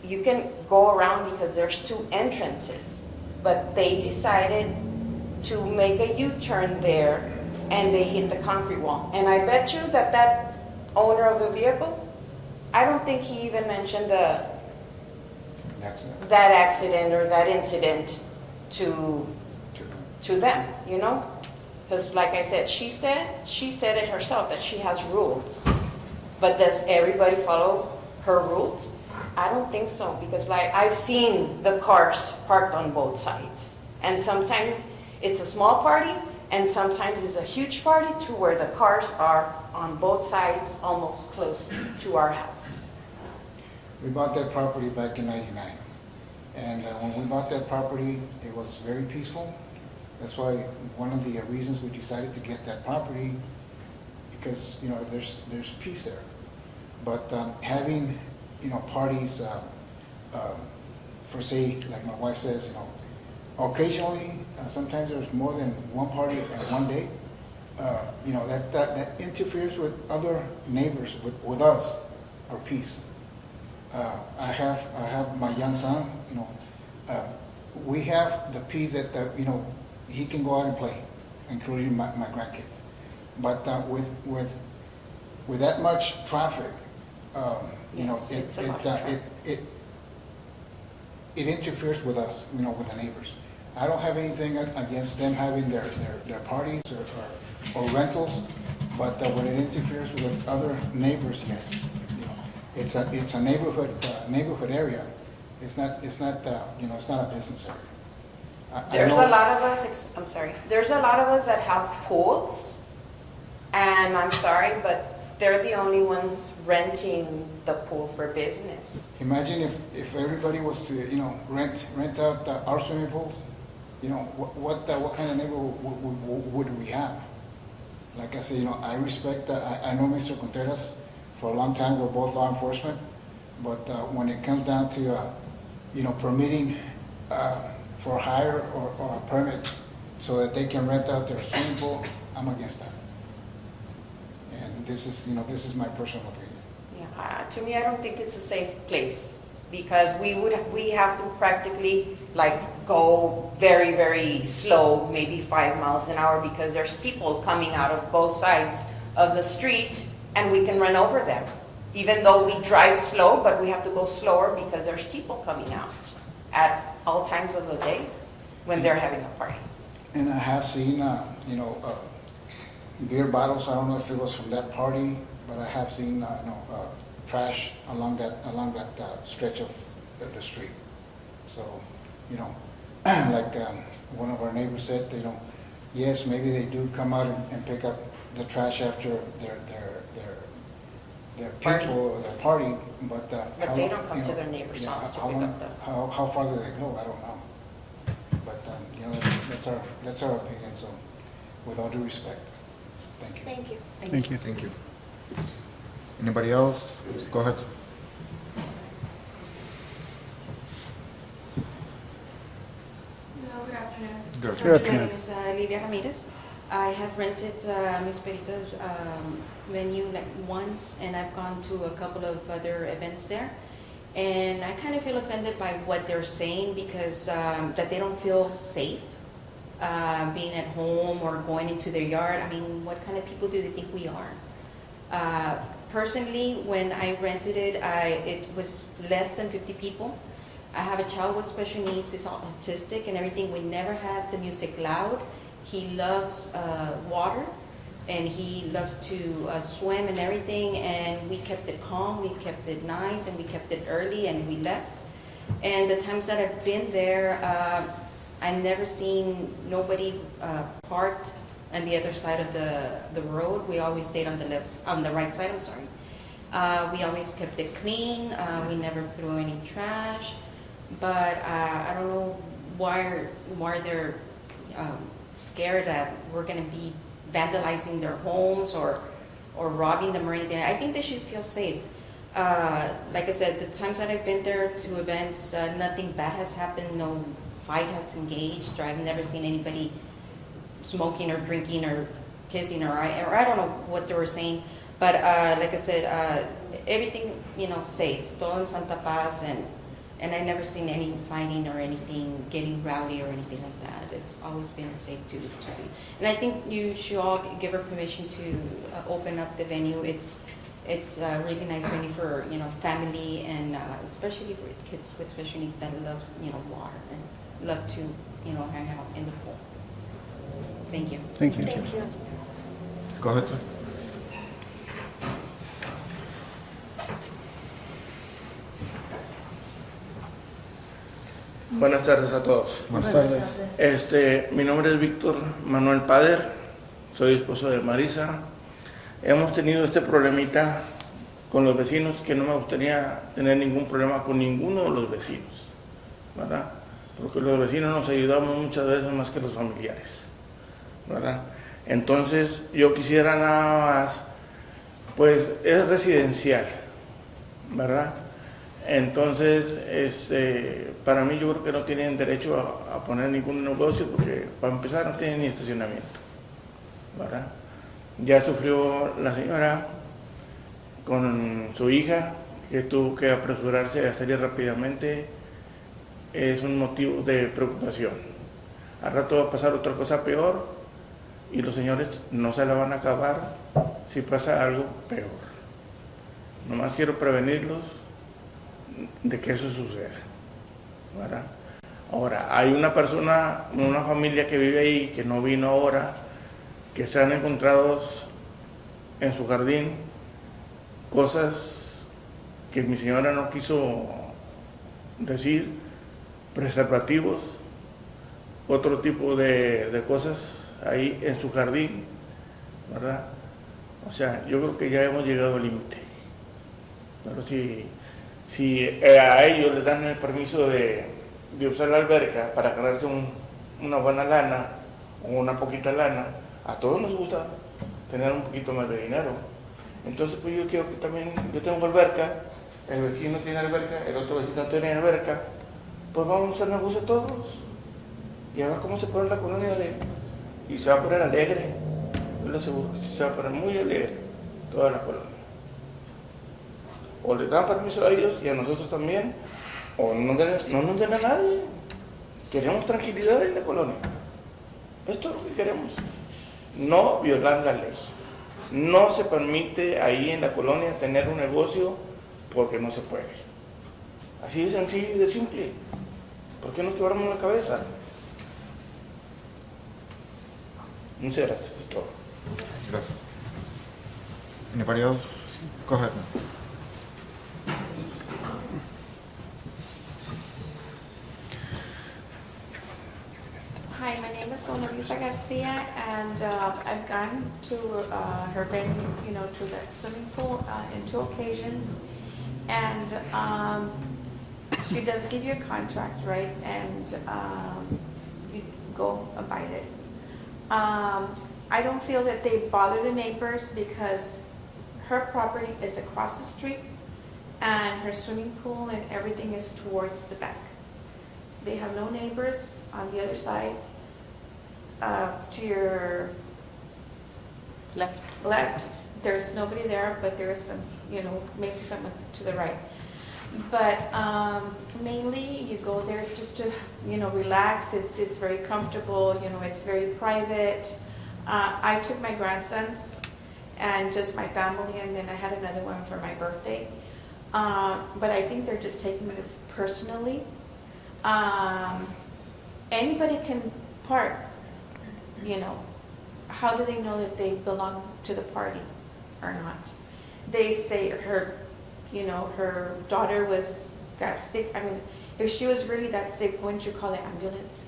You can go around because there's 2 entrances, but they decided to make a U-turn there and they hit the concrete wall. And I bet you that owner of the vehicle, I don't think he even mentioned that accident or that incident to them, you know? Because like I said, she said it herself that she has rules. But does everybody follow her rules? I don't think so, because like I've seen the cars parked on both sides. And sometimes it's a small party, and sometimes it's a huge party to where the cars are on both sides, almost close to our house. We bought that property back in '99. And when we bought that property, it was very peaceful. That's why one of the reasons we decided to get that property, because, you know, there's peace there. But having, you know, parties, for say, like my wife says, you know, occasionally, sometimes there's more than one party at one day. You know, that interferes with other neighbors, with us, our peace. I have my young son, you know, we have the peace that, you know, he can go out and play, including my grandkids. But with that much traffic, you know, it interferes with us, you know, with the neighbors. I don't have anything against them having their parties or rentals, but when it interferes with other neighbors, yes. You know, it's a neighborhood area. It's not you know, it's not a business area. There's a lot of us, there's a lot of us that have pools, and I'm sorry, but they're the only ones renting the pool for business. Imagine if everybody was to, you know, rent out our swimming pools, you know, what kind of neighborhood would we have? Like I said, you know, I respect, I know Mr. Contreras for a long time, we're both law enforcement, but when it comes down to, you know, permitting for hire or a permit so that they can rent out their swimming pool, I'm against that. And this is, you know, this is my personal opinion. Yeah, to me, I don't think it's a safe place because we have to practically like go very, very slow, maybe 5 miles an hour because there's people coming out of both sides of the street and we can run over them. Even though we drive slow, but we have to go slower because there's people coming out at all times of the day when they're having a party. And I have seen, you know, beer bottles. I don't know if it was from that party, but I have seen, you know, trash along that stretch of the street. So, you know, like one of our neighbors said, you know, yes, maybe they do come out and pick up the trash after their people or their party, but they don't come to their neighbor's house to pick up the. How far do they go? I don't know. But you know, that's our opinion. So, with all due respect, thank you. Thank you. Thank you. Thank you. Anybody else? Go ahead. Hello, good afternoon. Good Good My name afternoon. is Lidia Ramirez. I have rented Miss Perita's venue like once, and I've gone to a couple of other events there. And I kind of feel offended by what they're saying because that they don't feel safe being at home or going into their yard. I mean, what kind of people do they think we are? Personally, when I rented it, it was less than 50 people. I have a child with special needs, he's autistic and everything. We never had the music loud. He loves water and he loves to swim and everything, and we kept it calm, we kept it nice, and we kept it early, and we left. And the times that I've been there, I've never seen nobody parked on the other side of the road. We always stayed on the right side, I'm sorry. We always kept it clean. We never threw any trash. But I don't know why they're scared that we're going to be vandalizing their homes or robbing them or anything. I think they should feel safe. Like I said, the times that I've been there to events, nothing bad has happened. No fight has engaged, or I've never seen anybody smoking or drinking or kissing, or I don't know what they were saying. But like I said, everything, you know, safe. Todo en Santa Paz, and I never seen any fighting or anything getting rowdy or anything like that. It's always been safe to be. And I think you should all give her permission to open up the venue. It's a really nice venue for, you know, family, and especially for kids with special needs that love, you know, water and love to, you know, hang out in the pool. Thank you. Thank you. Thank you. Go ahead, sir. Buenas tardes a todos. Buenas tardes. Mi nombre es Víctor Manuel Pader, soy esposo de Marisa. Hemos tenido este problemita con los vecinos, que no me gustaría tener ningún problema con ninguno de los vecinos, ¿verdad? Porque los vecinos nos ayudamos muchas veces más que los familiares, ¿verdad? Entonces yo quisiera nada más, pues es residencial, ¿verdad? Entonces, para mí yo creo que no tienen derecho a poner ningún negocio, porque para empezar no tienen ni estacionamiento, ¿verdad? Ya sufrió la señora con su hija, que tuvo que apresurarse a salir rápidamente. Es un motivo de preocupación. Al rato va a pasar otra cosa peor y los señores no se la van a acabar si pasa algo peor. Nomás quiero prevenirlos de que eso suceda, ¿verdad? Ahora, hay una persona, una familia que vive ahí, que no vino ahora, que se han encontrado en su jardín cosas que mi señora no quiso decir, preservativos, otro tipo de cosas ahí en su jardín, ¿verdad? O sea, yo creo que ya hemos llegado al límite. Pero si a ellos les dan el permiso de usar la alberca para ganarse una buena lana o una poquita lana, a todos nos gusta tener un poquito más de dinero. Entonces, pues yo quiero que también, yo tengo alberca, el vecino tiene alberca, el otro vecino tiene alberca, pues vamos a hacer negocio todos. Y a ver cómo se pone la colonia y se va a poner alegre. Yo le aseguro que se va a poner muy alegre toda la colonia. O le dan permiso a ellos y a nosotros también, o no nos den a nadie. Queremos tranquilidad en la colonia. Esto es lo que queremos. No violar la ley. No se permite ahí en la colonia tener un negocio porque no se puede. Así de sencillo y de simple. ¿Por qué nos quebramos la cabeza? Muchas gracias, es todo. Gracias. Anybody else? Go ahead. Hi, my name is Mona Lisa Garcia, and I've gone to her venue, to the swimming pool in 2 occasions. And she does give you a contract, right? And you go abide it. I don't feel that they bother the neighbors because her property is across the street and her swimming pool and everything is towards the back. They have no neighbors on the other side. To your left, there's nobody there, but there is some, maybe someone to the right. But mainly you go there just to, relax. It's very comfortable, it's very private. I took my grandsons and just my family, and then I had another one for my birthday. But I think they're just taking this personally. Anybody can park, How do they know that they belong to the party or not? They say her daughter got sick. I mean, if she was really that sick, wouldn't you call the ambulance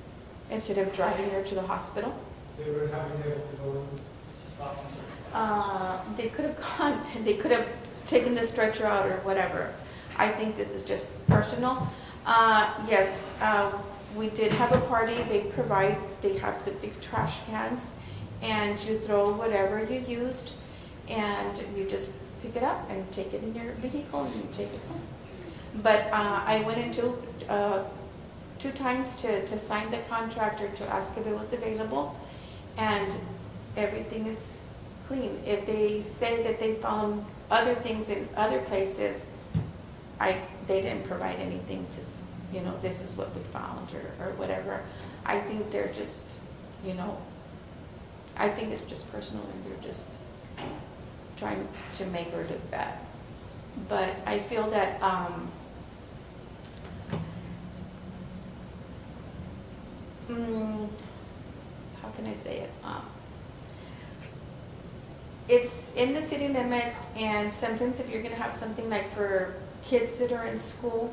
instead of driving her to the hospital? They were having her to go stop. They could have gone, they could have taken the stretcher out or whatever. I think this is just personal. Yes, we did have a party. They have the big trash cans, and you throw whatever you used, and you just pick it up and take it in your vehicle and you take it home. But I went into 2 times to sign the contract or to ask if it was available, and everything is clean. If they say that they found other things in other places, they didn't provide anything to, this is what we found or whatever. I think they're just, I think it's just personal, and they're just trying to make her look bad. But I feel that how can I say it? It's in the city limits, and sometimes if you're going to have something like for kids that are in school,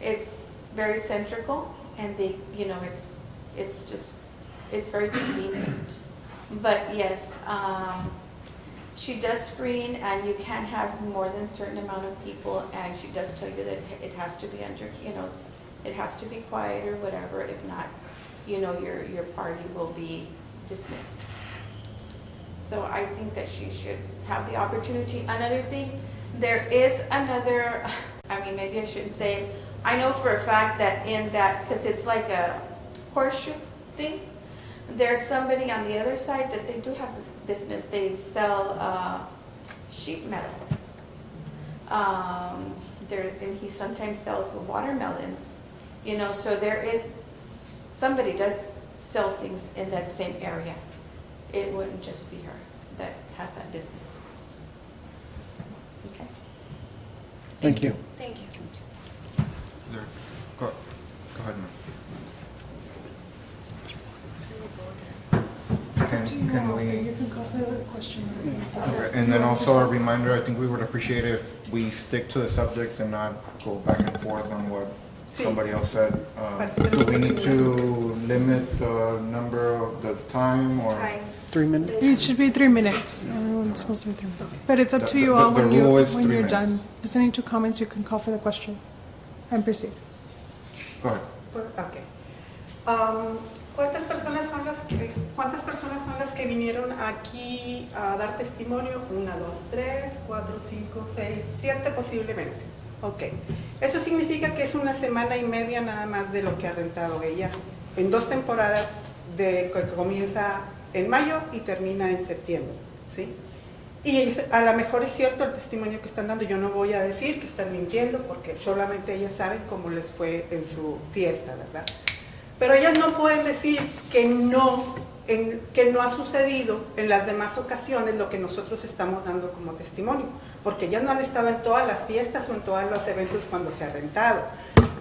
it's very centrical, and they, it's very convenient. But yes, she does screen, and you can't have more than a certain amount of people, and she does tell you that it has to be under, it has to be quiet or whatever. If not, your party will be dismissed. So I think that she should have the opportunity. Another thing, there is another, maybe I shouldn't say it. I know for a fact that in that, because it's like a horseshoe thing, there's somebody on the other side that they do have this business. They sell sheep metal. And he sometimes sells watermelons. So there is, somebody does sell things in that same area. It wouldn't just be her that has that business. Okay. Thank you. Thank you. Go ahead, ma'am. Can we? You can call the question. Okay, and then also a reminder, I think we would appreciate if we stick to the subject and not go back and forth on what somebody else said, Participen do we en need el- to limit the number of the time or? 3 minutes. It should be 3 minutes. It's supposed to be 3 minutes. But it's up to you The- all the when rule is when 3 you're minutes. done. Listening to comments, you can call for the question and proceed. Go ahead. Ok. ¿Cuántas personas son las que vinieron aquí a dar testimonio? 1, 2, 3, 4, 5, 6, 7 posiblemente. Ok. Eso significa que es una semana y media nada más de lo que ha rentado ella en 2 temporadas que comienza en mayo y termina en septiembre, ¿sí? Y a lo mejor es cierto el testimonio que están dando. Yo no voy a decir que están mintiendo porque solamente ellas saben cómo les fue en su fiesta, ¿verdad? Pero ellas no pueden decir que no ha sucedido en las demás ocasiones lo que nosotros estamos dando como testimonio, porque ellas no han estado en todas las fiestas o en todos los eventos cuando se ha rentado.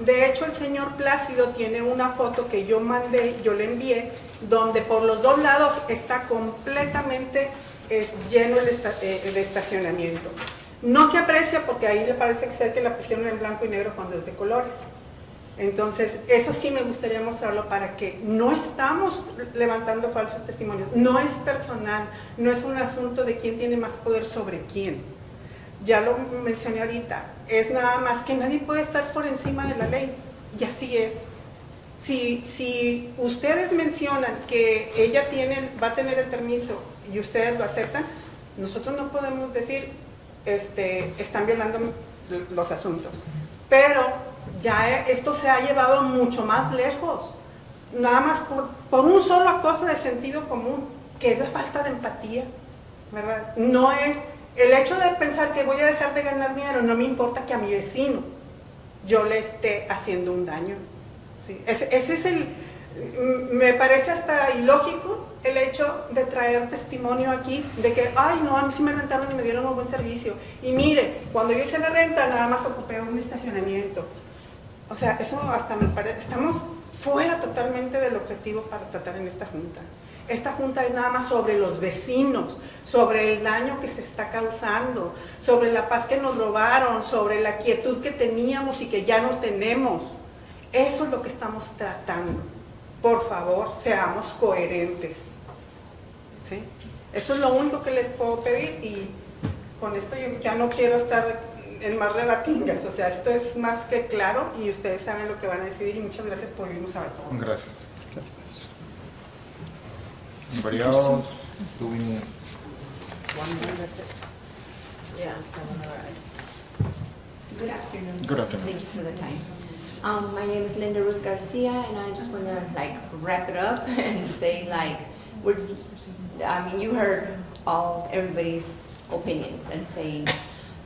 De hecho, el señor Plácido tiene una foto que yo le envié, donde por los 2 lados está completamente lleno el estacionamiento. No se aprecia porque ahí le parece ser que la pusieron en blanco y negro cuando es de colores. Entonces, eso sí me gustaría mostrarlo para que no estamos levantando falsos testimonios. No es personal, no es un asunto de quién tiene más poder sobre quién. Ya lo mencioné ahorita, es nada más que nadie puede estar por encima de la ley, y así es. Si ustedes mencionan que ella va a tener el permiso y ustedes lo aceptan, nosotros no podemos decir, están violando los asuntos. Pero ya esto se ha llevado mucho más lejos, nada más por un solo cosa de sentido común, que es la falta de empatía, ¿verdad? No es el hecho de pensar que voy a dejar de ganar dinero, no me importa que a mi vecino yo le esté haciendo un daño, ¿sí? Ese es me parece hasta ilógico el hecho de traer testimonio aquí de que, ay no, a mí sí me rentaron y me dieron un buen servicio, y mire, cuando yo hice la renta nada más ocupé un estacionamiento. O sea, eso hasta me parece, estamos fuera totalmente del objetivo para tratar en esta junta. Esta junta es nada más sobre los vecinos, sobre el daño que se está causando, sobre la paz que nos robaron, sobre la quietud que teníamos y que ya no tenemos. Eso es lo que estamos tratando. Por favor, seamos coherentes, ¿sí? Eso es lo único que les puedo pedir, y con esto yo ya no quiero estar en más rebatingas. O sea, esto es más que claro y ustedes saben lo que van a decidir, y muchas gracias por irnos a todos. Gracias. Anybody else? Do we need? Yeah. Good afternoon. Good afternoon. Thank you for the time. My name is Linda Ruth Garcia, and I just want to wrap it up and say you heard everybody's opinions and saying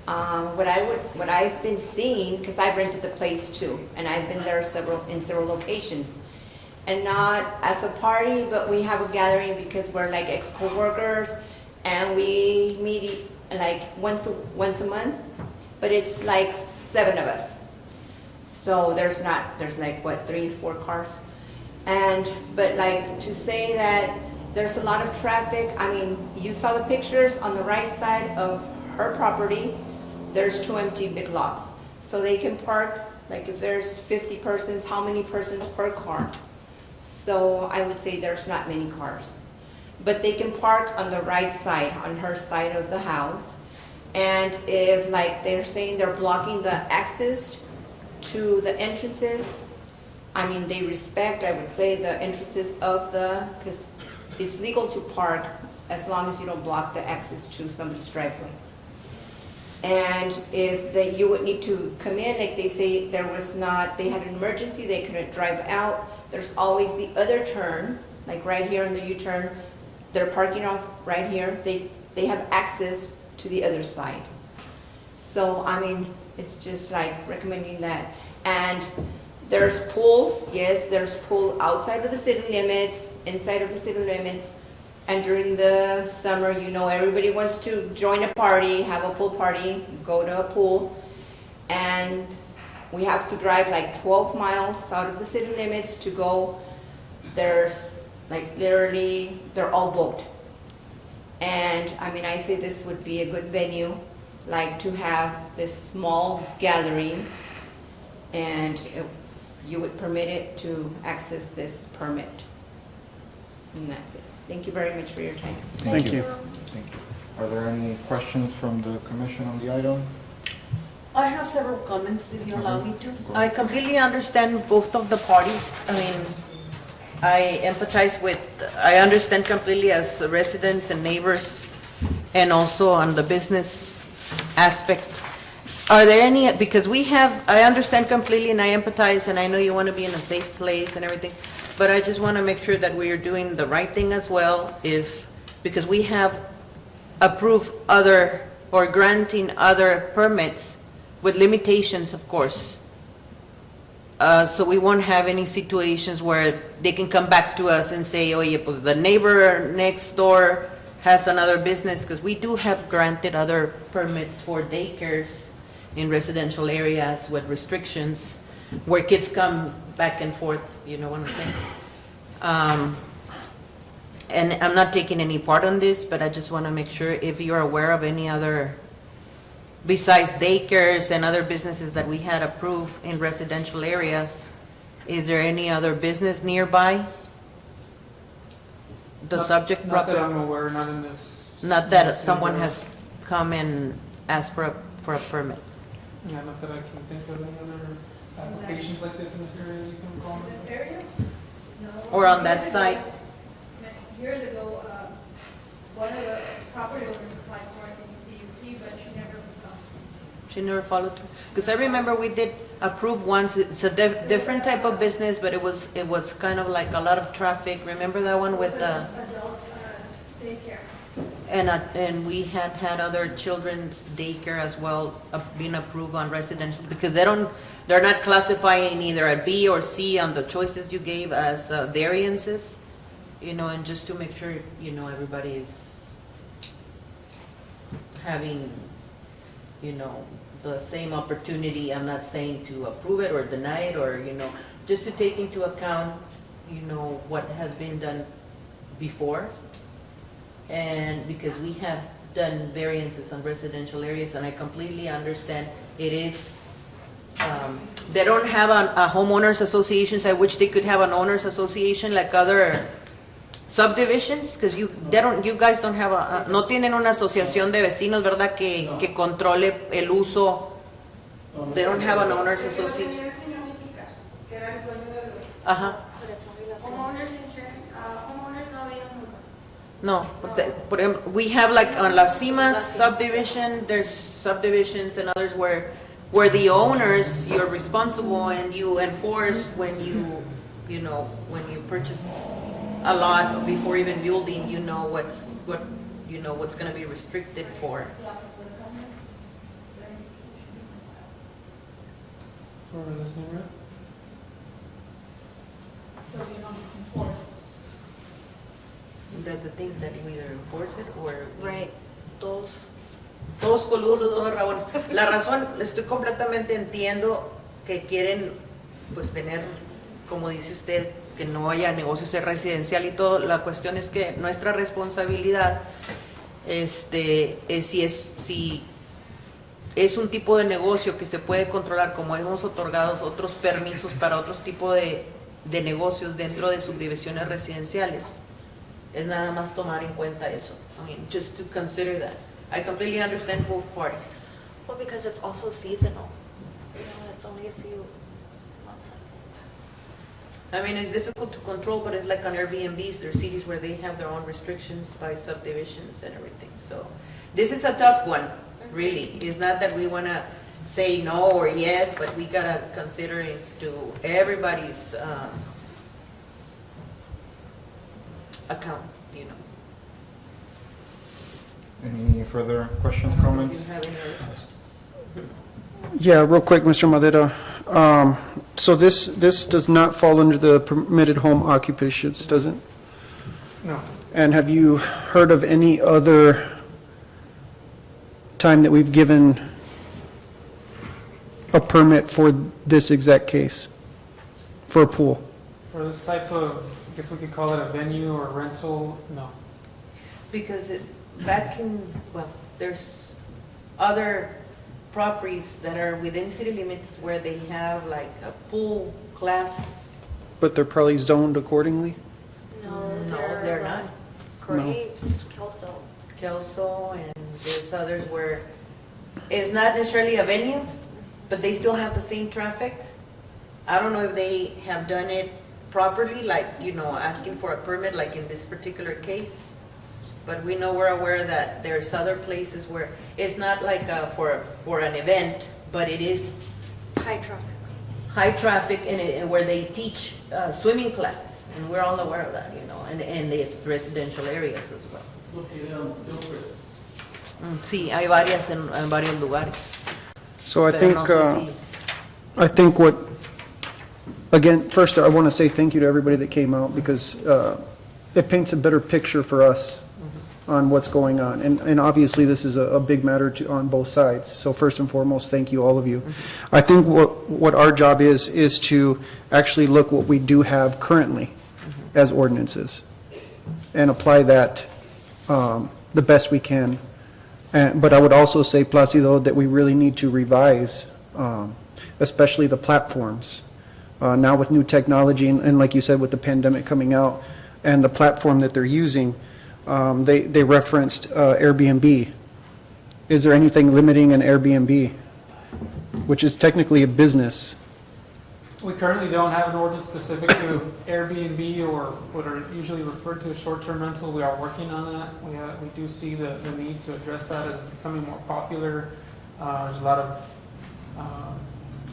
what I've been seeing, because I've rented the place too, and I've been there in several locations, and not as a party, but we have a gathering because we're like ex-co-workers, and we meet once a month, but it's like 7 of us. So there's 3, 4 cars, but to say that there's a lot of traffic. I mean, you saw the pictures on the right side of her property. There's 2 empty big lots, so they can park. Like if there's 50 persons, how many persons per car? So I would say there's not many cars, but they can park on the right side, on her side of the house. And if they're saying they're blocking the access to the entrances, I mean, they respect, I would say, the entrances because it's legal to park as long as you don't block the access to somebody's driveway. And if you would need to come in, like they say, they had an emergency, they couldn't drive out, there's always the other turn, like right here on the U-turn, they're parking off right here, they have access to the other side. So, I mean, it's just recommending that. And there's pools, yes, there's pool outside of the city limits, inside of the city limits, and during the summer, everybody wants to join a party, have a pool party, go to a pool, and we have to drive 12 miles out of the city limits to go. There's literally, they're all booked. And I mean, I say this would be a good venue, to have this small gatherings, and you would permit it to access this permit. And that's it. Thank you very much for your time. Thank you. Thank you. Are there any questions from the commission on the item? I have several comments, if you allow me to. I completely understand both of the parties. I mean, I empathize with, I understand completely as residents and neighbors, and also on the business aspect. Are there any, because we have, I understand completely and I empathize, and I know you want to be in a safe place and everything, but I just want to make sure that we are doing the right thing as well, because we have approved other, or granting other permits with limitations, of course. So we won't have any situations where they can come back to us and say, oye, pues the neighbor next door has another business, because we do have granted other permits for daycares in residential areas with restrictions, where kids come back and forth, you know what I'm saying? And I'm not taking any part on this, but I just want to make sure if you're aware of any other, besides daycares and other businesses that we had approved in residential areas, is there any other business nearby? The subject Not that property? I'm aware, not in this. Not that someone has come and asked for a permit? Yeah, not that I can think of any other applications like this in this area you can call This me. area? No. Or on that site? Years ago, one of the property owners applied for it in CUP, but she never She never followed through? Because I remember we did approve once, it's a different type of business, but it was kind of like a lot of traffic. Remember that one with the, adult daycare. and we had other children's daycare as well, being approved on residential, because they're not classifying either a B or C on the choices you gave as variances, you know, and just to make sure, you know, everybody is having, you know, the same opportunity. I'm not saying to approve it or deny it, or, you know, just to take into account, you know, what has been done before. And because we have done variances on residential areas, and I completely understand it is, they don't have a homeowners associations. I wish they could have an owners association like other subdivisions, because you guys don't have no tienen una asociación de vecinos, ¿verdad? Que controle el uso. They don't have an owners association. Ajá. No, por ejemplo, we have like on Las Cimas subdivision, there's subdivisions and others where the owners, you're responsible and you enforce when you know, when you purchase a lot before even building, you know what's going to be restricted for. For listening, right? That's the things that we either enforce it or... Right, todos. Todos coludos, todos rabones. La razón, estoy completamente entiendo que quieren, pues, tener, como dice usted, que no haya negocios residencial y todo. La cuestión es que nuestra responsabilidad, es si es un tipo de negocio que se puede controlar, como hemos otorgado otros permisos para otros tipos de negocios dentro de subdivisiones residenciales. Es nada más tomar en cuenta eso. I mean, just to consider that. I completely understand both parties. Well, because it's also seasonal. You know, it's only a few months. I mean, it's difficult to control, but it's like on Airbnbs. There are cities where they have their own restrictions by subdivisions and everything. So this is a tough one, really. It's not that we want to say no or yes, but we got to consider it to everybody's account, you know. Any further questions, Do comments? you have any other questions? Yeah, real quick, Mr. Madera. So this does not fall under the permitted home occupations, does it? No. And have you heard of any other time that we've given a permit for this exact case, for a pool? For this type of, I guess we could call it a venue or rental, no. Because back in, well, there's other properties that are within city limits where they have like a pool class. But they're probably zoned accordingly? No, they're not. Graves, Kelso. Kelso, and there's others where it's not necessarily a venue, but they still have the same traffic. I don't know if they have done it properly, like, asking for a permit, like in this particular case. But we're aware that there's other places where it's not like for an event, but it is High traffic. high traffic and where they teach swimming classes. And we're all aware of that, and the residential areas as well. Sí, hay varias en varios lugares. So I Pero think, no sé si- I think again, first I want to say thank you to everybody that came out because it paints a better picture for us on what's going on. And obviously this is a big matter on both sides. So first and foremost, thank you, all of you. I think what our job is to actually look what we do have currently as ordinances and apply that the best we can. But I would also say, Placido, that we really need to revise, especially the platforms. Now with new technology, and like you said, with the pandemic coming out, and the platform that they're using, they referenced Airbnb. Is there anything limiting an Airbnb, which is technically a business? We currently don't have an ordinance specific to Airbnb or what are usually referred to as short-term rental. We are working on that. We do see the need to address that as becoming more popular. There's a lot of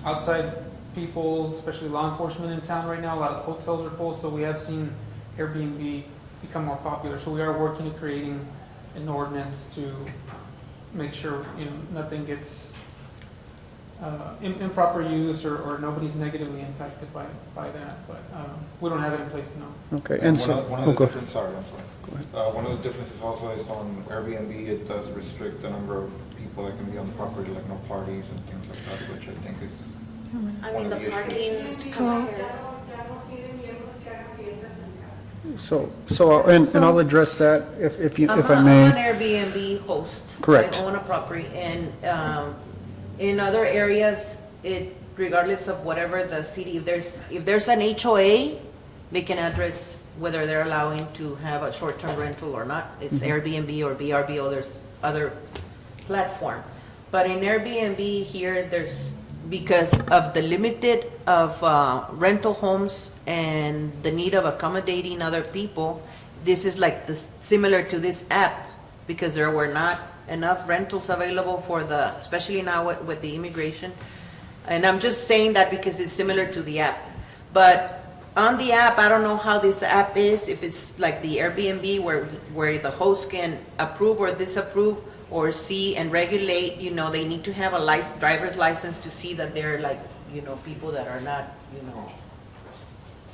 outside people, especially law enforcement in town right now. A lot of hotels are full, so we have seen Airbnb become more popular. So we are working at creating an ordinance to make sure nothing gets improper use or nobody's negatively impacted by that, but we don't have it in place now. Okay, And and so, one of the go ahead. differences, sorry, I'm sorry. One of the differences also is on Airbnb, it does restrict the number of people that can be on the property, like no parties and things like that, which I think is I one mean, of the the parking. issues. And I'll address that if I I'm may. an Airbnb host. Correct. I own a property, and in other areas, regardless of whatever the city, if there's an HOA, they can address whether they're allowing to have a short-term rental or not. It's Airbnb or VRBO, there's other platform. But in Airbnb here, because of the limited of rental homes and the need of accommodating other people, this is like similar to this app, because there were not enough rentals available for especially now with the immigration. And I'm just saying that because it's similar to the app. But on the app, I don't know how this app is, if it's like the Airbnb where the host can approve or disapprove or see and regulate, they need to have a driver's license to see that they're like, people that are not,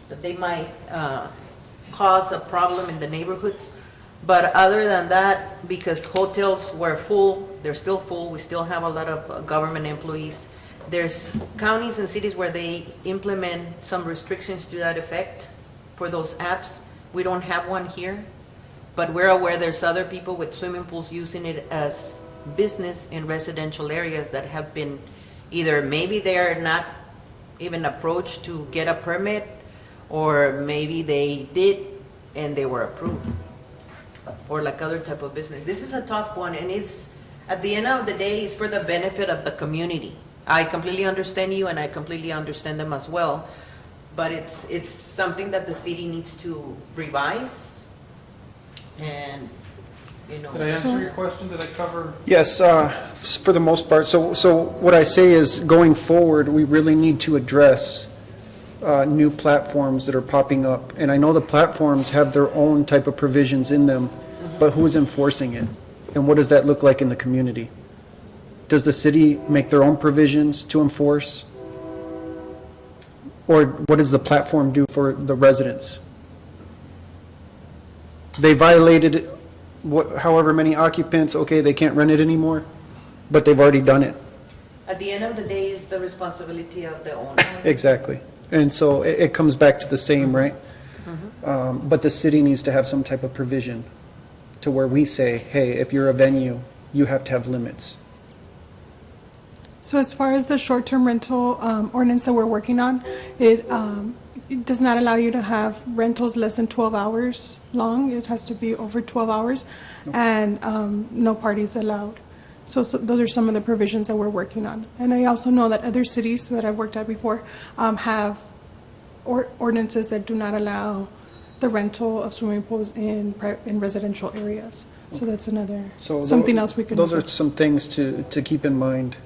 that they might cause a problem in the neighborhoods. But other than that, because hotels were full, they're still full, we still have a lot of government employees. There's counties and cities where they implement some restrictions to that effect for those apps. We don't have one here, but we're aware there's other people with swimming pools using it as business in residential areas that have been either maybe they're not even approached to get a permit, or maybe they did and they were approved, or like other type of business. This is a tough one, and it's, at the end of the day, it's for the benefit of the community. I completely understand you, and I completely understand them as well, but it's something that the city needs to revise, and, Did I answer your question? Did I cover? Yes, for the most part. So what I say is, going forward, we really need to address new platforms that are popping up. And I know the platforms have their own type of provisions in them, but who's enforcing it? And what does that look like in the community? Does the city make their own provisions to enforce? Or what does the platform do for the residents? They violated however many occupants, okay, they can't rent it anymore, but they've already done it. at the end of the day, it's the responsibility of the owner. Exactly. And so it comes back to the same, right? But the city needs to have some type of provision to where we say, hey, if you're a venue, you have to have limits. So as far as the short-term rental ordinance that we're working on, it does not allow you to have rentals less than 12 hours long. It has to be over 12 hours, and no parties allowed. So those are some of the provisions that we're working on. And I also know that other cities that I've worked at before have ordinances that do not allow the rental of swimming pools in residential areas. So that's something else we could. Those are some things to keep in mind.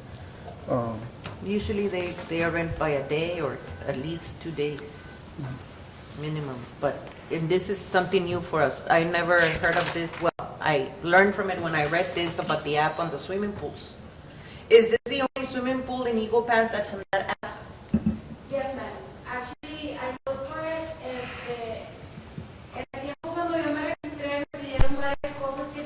Usually they are rent by a day or at least 2 days minimum, and this is something new for us. I never heard of this. Well, I learned from it when I read this about the app on the swimming pools. Is this the only swimming pool in Eagle Pass that's on that app? Yes, ma'am. Actually, I looked for it. En el tiempo cuando yo me registré, me pidieron varias cosas que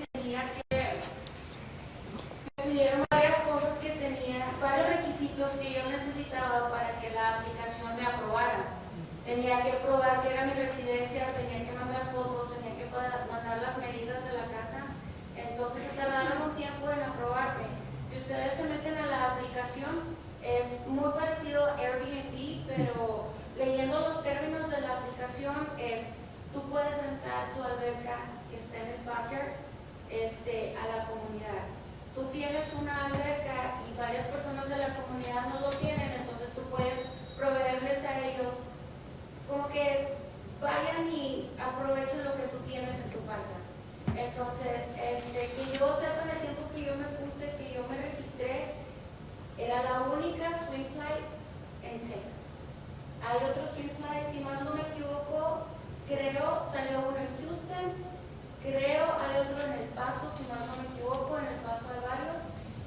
tenía varios requisitos que yo necesitaba para que la aplicación me aprobara. Tenía que probar que era mi residencia, tenía que mandar fotos, tenía que mandar las medidas de la casa. Entonces tardaron un tiempo en aprobarme. Si ustedes se meten a la aplicación, es muy parecido a Airbnb, pero leyendo los términos de la aplicación tú puedes rentar tu alberca que está en el backyard a la comunidad. Tú tienes una alberca y varias personas de la comunidad no lo tienen, entonces tú puedes proveerles a ellos como que vayan y aprovechen lo que tú tienes en tu parque. Entonces, que yo sepa, en el tiempo que yo me puse, que yo me registré, era la única swing flight en Texas. Hay otros swing flights, si más no me equivoco, creo salió uno en Houston, creo hay otro en El Paso, si más no me equivoco, en El Paso hay varios,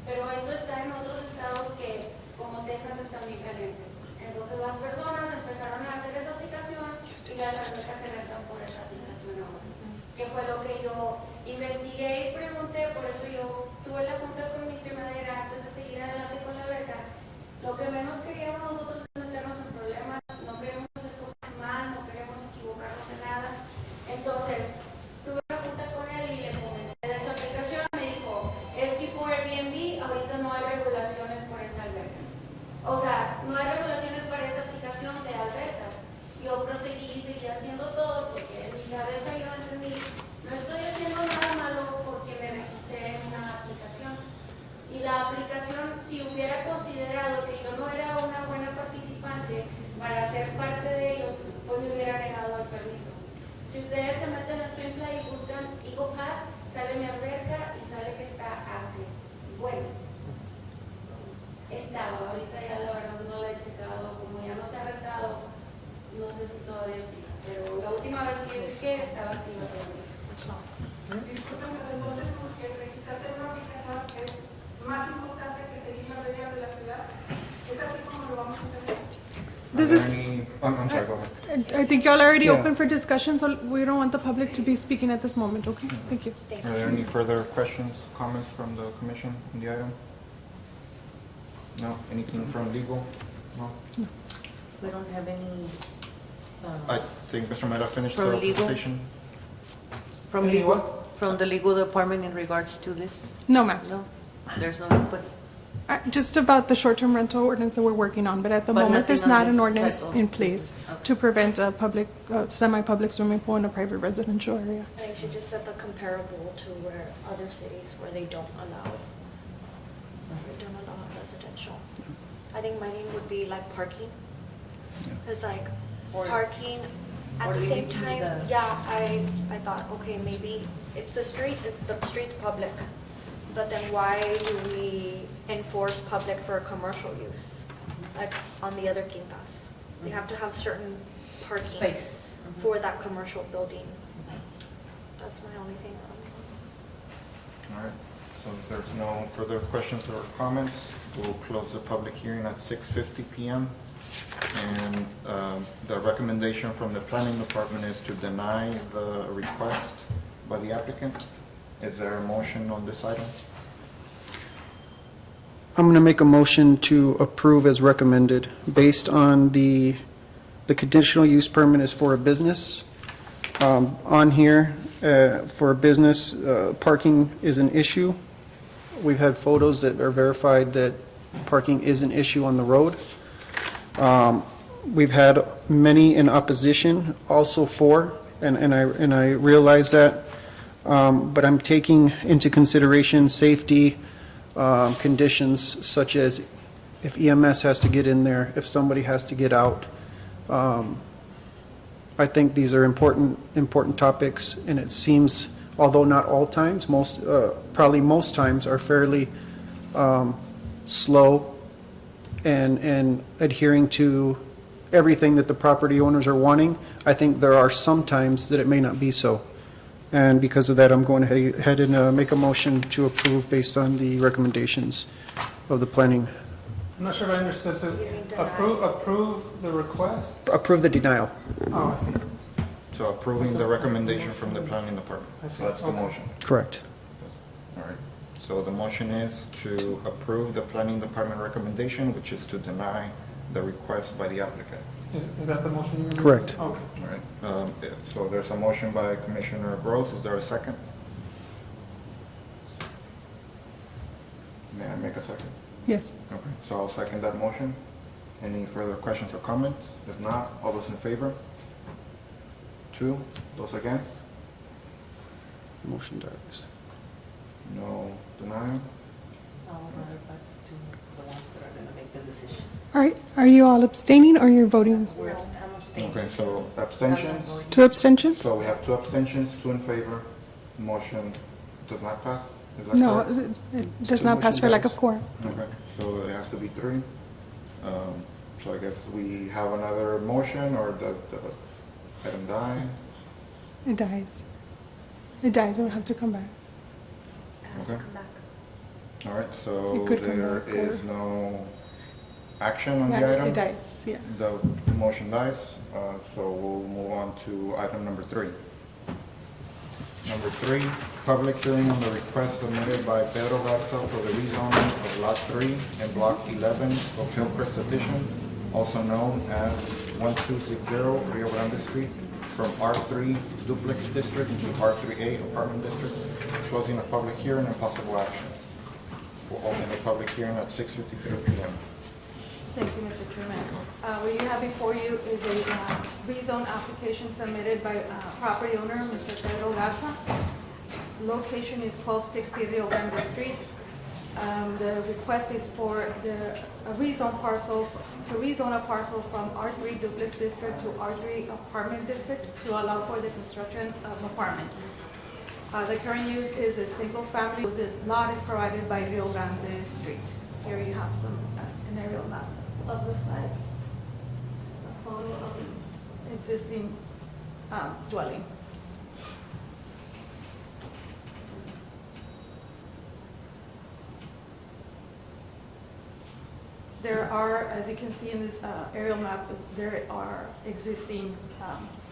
pero esto está en otros estados que, como Texas, están bien calientes. Entonces las personas empezaron a hacer esa aplicación y las albercas se rentan por esa aplicación ahora. Que fue lo que yo investigué y pregunté, por eso yo tuve la junta con Mr. Madera antes de seguir adelante con la beca. Lo que menos queríamos nosotros es meternos en problemas, no queremos hacer cosas mal, no queremos equivocarnos en nada. Entonces, tuve una junta con él y le comenté de esa aplicación, me dijo, es tipo Airbnb, ahorita no hay regulaciones por esa alberca. O sea, no hay regulaciones para esa aplicación de alberca. Yo proseguí y seguí haciendo todo porque en mi cabeza yo entendí, no estoy haciendo nada malo porque me registré en una aplicación. Y la aplicación, si hubiera considerado que yo no era una buena participante para ser parte de ellos, pues me hubiera negado el permiso. Si ustedes se meten a Streamplay y buscan Eagle Pass, sale mi alberca y sale que está active. Bueno, estaba, ahorita ya la verdad no la he checado, como ya no se ha rentado, no sé si todavía siga, pero la última vez que yo chequé estaba activa todavía. Discúlpeme, entonces, porque registrarte en una aplicación es más importante que seguir las reglas de la ciudad. ¿Es así como lo vamos a hacer? I'm sorry, go ahead. I think y'all are already Yeah. open for discussion, so we don't want the public to be speaking at this moment, okay? Thank you. Are there any further questions, comments from the commission on the item? No? Anything from legal? No? We don't have any. I think Mr. Meda finished the From legal? presentation. From legal, from the legal department in regards to this? No, ma'am. No, there's no input. Just about the short-term rental ordinance that we're working on, but at the But moment, there's nothing on not an this ordinance type of in place business. to prevent a public, semi-public swimming pool in a private residential area. They should just set the comparable to where other cities where they don't allow residential. I think my name would be like parking. It's like parking at the same time, I thought, okay, maybe it's the street's public. But then why do we enforce public for commercial use? Like on the other quintas, they have to have certain parking Space. for that commercial building. That's my only thing. All right, so if there's no further questions or comments, we'll close the public hearing at 6:50 PM. And the recommendation from the planning department is to deny the request by the applicant. Is there a motion on this item? I'm going to make a motion to approve as recommended, based on the conditional use permit is for a business. On here, for a business, parking is an issue. We've had photos that are verified that parking is an issue on the road. We've had many in opposition, also for, and I realize that, but I'm taking into consideration safety conditions such as if EMS has to get in there, if somebody has to get out. I think these are important topics, and it seems, although not all times, probably most times are fairly slow and adhering to everything that the property owners are wanting. I think there are some times that it may not be so. And because of that, I'm going ahead and make a motion to approve based on the recommendations of the planning. I'm not sure if I understood, so approve the request? Approve the denial. Oh, I see. So approving the recommendation from the planning department. I see. So that's the Okay. motion. Correct. All right. So the motion is to approve the planning department recommendation, which is to deny the request by the applicant. Is that the motion you're making? Correct. Okay. All right. So there's a motion by Commissioner Gross. Is there a second? May I make a second? Yes. Okay, so I'll second that motion. Any further questions or comments? If not, all those in favor? 2, those against? Motion dies. No denial? All right, are you all abstaining or you're voting? Okay, so abstentions? 2 abstentions? So we have 2 abstentions, 2 in favor. Motion does not pass? Is that No, correct? it does not pass for lack of quorum. Okay, so it has to be 3. So I guess we have another motion, or does the item die? It dies. It dies, it will have to come back. Okay. All right, so It could come there back, is or- no action on the Yeah, item? it dies, yeah. The motion dies, so we'll move on to item number 3. Number 3, public hearing on the request submitted by Pedro Garza for the rezoning of Lot 3 and Block 11 of Hillcrest Edition, also known as 1260 Rio Grande Street, from R3 Duplex District to R3A Apartment District, closing a public hearing and possible action. We'll open the public hearing at 6:53 p.m. Thank you, Mr. Chairman. What you have before you is a rezone application submitted by property owner, Mr. Pedro Garza. Location is 1260 Rio Grande Street. The request is for a rezone parcel, to rezone a parcel from R3 Duplex District to R3 Apartment District to allow for the construction of apartments. The current use is a single family. The lot is provided by Rio Grande Street. Here you have an aerial map of the sites, a photo of the existing dwelling. There are, as you can see in this aerial map, there are existing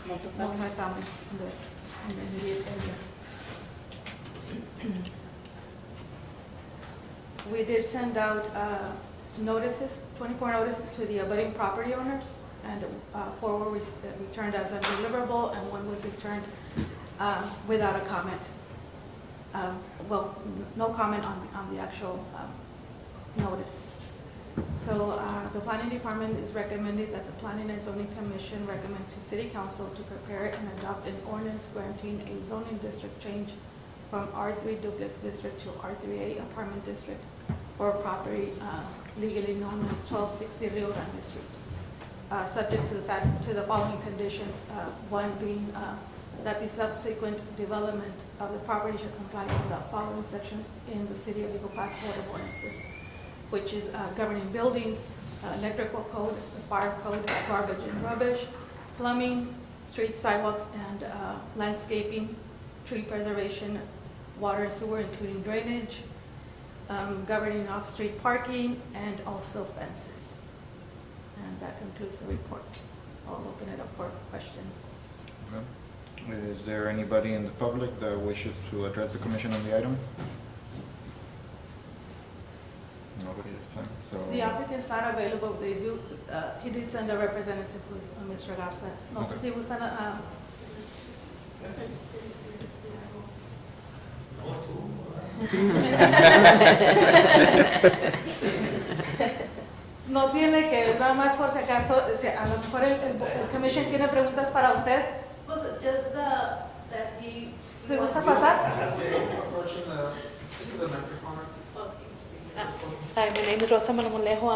multifamily in the immediate area. We did send out notices, 24 notices to the abutting property owners, and 4 were returned as undeliverable, and 1 was returned without a comment. Well, no comment on the actual notice. So the planning department is recommended that the Planning and Zoning Commission recommend to City Council to prepare and adopt an ordinance granting a zoning district change from R3 Duplex District to R3A Apartment District for property legally known as 1260 Rio Grande Street, subject to the following conditions, one being that the subsequent development of the property should comply with the following sections in the City of Eagle Pass Code of Ordinances, which is governing buildings, electrical code, fire code, garbage and rubbish, plumbing, street sidewalks and landscaping, tree preservation, water and sewer including drainage, governing off-street parking, and also fences. And that concludes the report. I'll open it up for questions. Okay. Is there anybody in the public that wishes to address the commission on the item? Nobody this time, so. The applicant's not available. They do, he did send a representative, who is Mr. Garza. No sé si gustan, No tiene que, nada más por si acaso, a lo mejor el commission tiene preguntas para usted. ¿Le gusta pasar? Hi, my name is Rosa Marmolejo.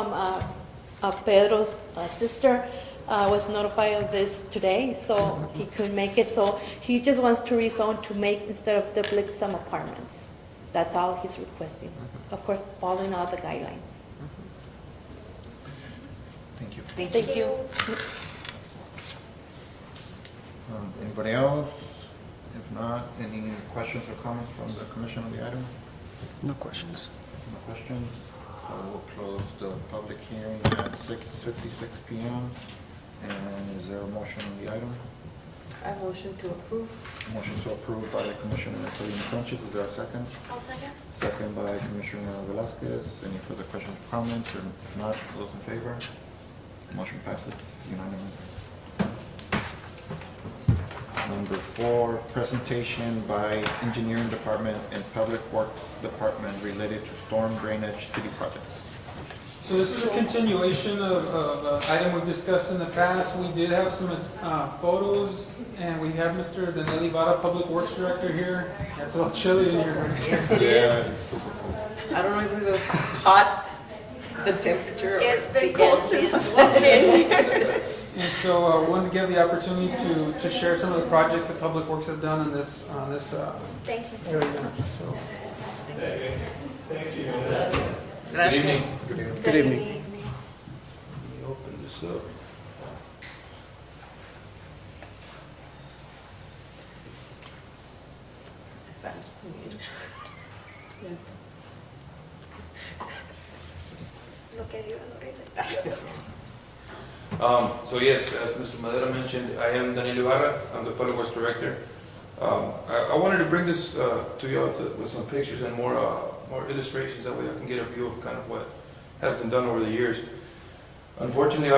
I'm Pedro's sister. Was notified of this today, so he couldn't make it. So he just wants to rezone to make, instead of duplex, some apartments. That's all he's requesting. Of course, following all the guidelines. Thank you. Thank you. Anybody else? If not, any questions or comments from the commission on the item? No questions. No questions? So we'll close the public hearing at 6:56 p.m. And is there a motion on the item? I motion to approve. Motion to approve by Commissioner Solis Sanchez. Is there a second? I'll second. Second by Commissioner Velasquez. Any further questions or comments? Or if not, those in favor? Motion passes unanimously. Number 4, presentation by Engineering Department and Public Works Department related to storm drainage city projects. So this is a continuation of an item we've discussed in the past. We did have some photos, and we have Mr. Daniel Ibarra, Public Works Director here. It's a little chilly in here. Yes, it is. I don't know if it was hot, the temperature. It's been the cold AC since is I walked in. And so I wanted to give the opportunity to share some of the projects that Public Works has done in this Thank you. area. So, Thank you. Gracias. Good evening. Let me open this up. Lo que digo, Lorenzo. So yes, as Mr. Madera mentioned, I am Daniel Ibarra. I'm the Public Works Director. I wanted to bring this to you all with some pictures and more illustrations, that way I can get a view of kind of what has been done over the years. Unfortunately,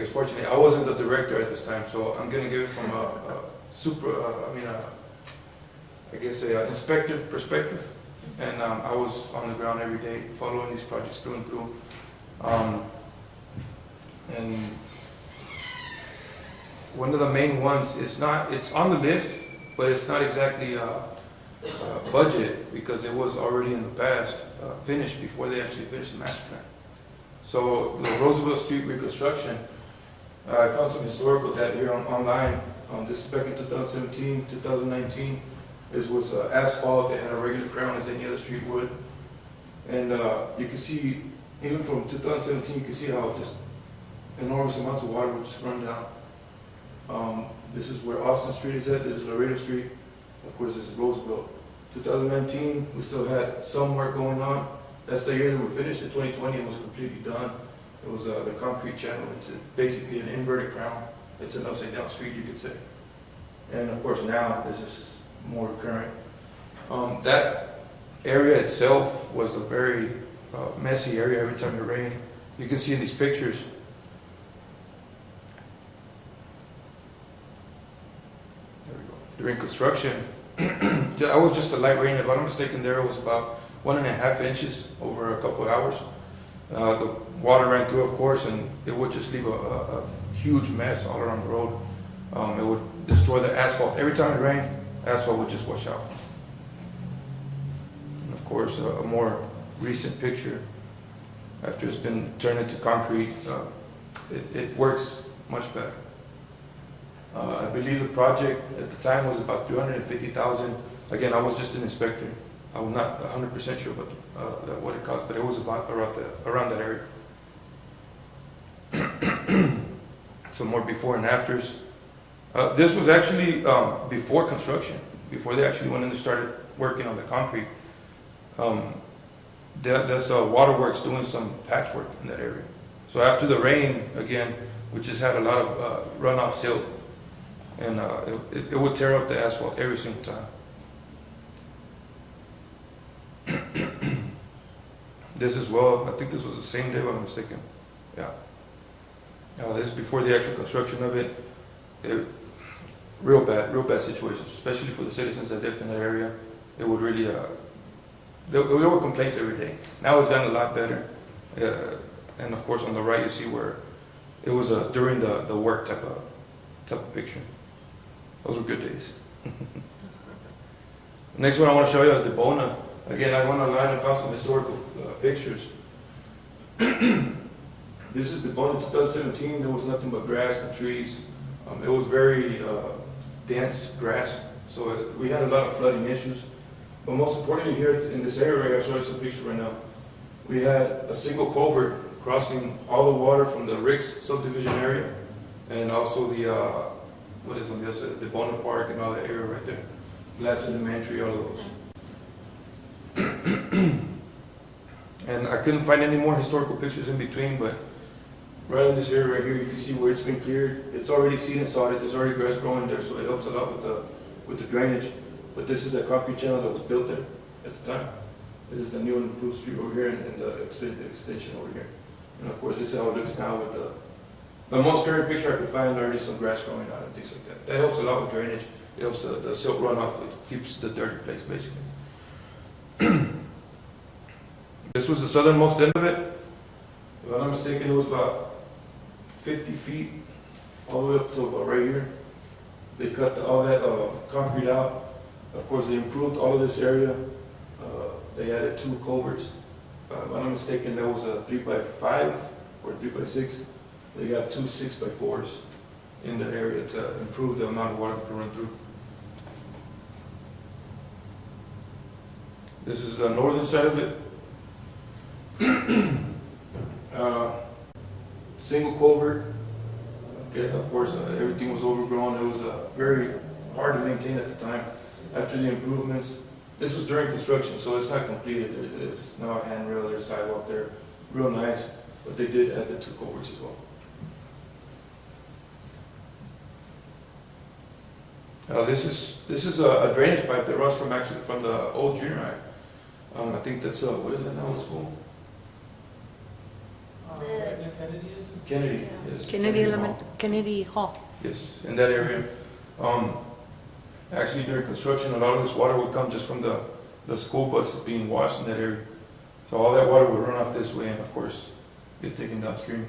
fortunately, I wasn't the director at this time, so I'm going to give it from a inspector perspective. And I was on the ground every day following these projects through and through. And one of the main ones, it's on the list, but it's not exactly budgeted, because it was already in the past finished before they actually finished the master plan. So the Roosevelt Street reconstruction, I found some historical data here online. This is back in 2017, 2019. This was asphalt. It had a regular crown as any other street would. And you can see, even from 2017, you can see how just enormous amounts of water would just run down. This is where Austin Street is at. This is Laredo Street. Of course, this is Roosevelt. 2019, we still had some work going on. That's the year that we finished. In 2020, it was completely done. It was the concrete channel. It's basically an inverted crown. It's an upside down street, you could say. And of course, now this is more current. That area itself was a very messy area every time it rained. You can see in these pictures. There we go. During construction, I was just a light rain. If I'm not mistaken, there was about 1.5 inches over a couple of hours. The water ran through, of course, and it would just leave a huge mess all around the road. It would destroy the asphalt. Every time it rained, asphalt would just wash out. And of course, a more recent picture, after it's been turned into concrete, it works much better. I believe the project at the time was about $350,000. Again, I was just an inspector. I was not 100% sure what it cost, but it was about around that area. Some more before and afters. This was actually before construction, before they actually went in and started working on the concrete. That's Waterworks doing some patchwork in that area. So after the rain, again, we just had a lot of runoff silt, and it would tear up the asphalt every single time. This as well, I think this was the same day, if I'm mistaken. Yeah. This is before the actual construction of it. Real bad situations, especially for the citizens that lived in that area. It would really, there were complaints every day. Now it's gotten a lot better. And of course, on the right, you see where it was during the work type of picture. Those were good days. Next one I want to show you is the Bona. Again, I went online and found some historical pictures. This is the Bona 2017. There was nothing but grass and trees. It was very dense grass, so we had a lot of flooding issues. But most importantly here in this area, I'll show you some pictures right now. We had a single culvert crossing all the water from the Ricks subdivision area, and also the, what is on the other side, the Bona Park and all that area right there. Glass Elementary, all of those. And I couldn't find any more historical pictures in between, but right in this area right here, you can see where it's been cleared. It's already seed and sodded, there's already grass growing there, so it helps a lot with the drainage. But this is the concrete channel that was built there at the time. This is the new and improved street over here and the extension over here. And of course, this is how it looks now with the most current picture I could find, already some grass growing out and things like that. That helps a lot with drainage. It helps the silt runoff. It keeps the dirt in place, basically. This was the southernmost end of it. If I'm not mistaken, it was about 50 feet all the way up to about right here. They cut all that concrete out. Of course, they improved all of this area. They added 2 culverts. If I'm not mistaken, that was a 3x5 or 3x6. They got 2 6x4s in the area to improve the amount of water that can run through. This is the northern side of it. Single culvert. Okay, of course, everything was overgrown. It was very hard to maintain at the time. After the improvements, this was during construction, so it's not completed. There's now a handrail, there's sidewalk there, real nice. But they did add the 2 culverts as well. This is a drainage pipe that runs from the old junior high. I think that's what is that now? It's full. Kennedy, yes. Kennedy Hall. Yes, in that area. Actually, during construction, a lot of this water would come just from the school buses being washed in that area. So all that water would run off this way and, of course, get taken downstream.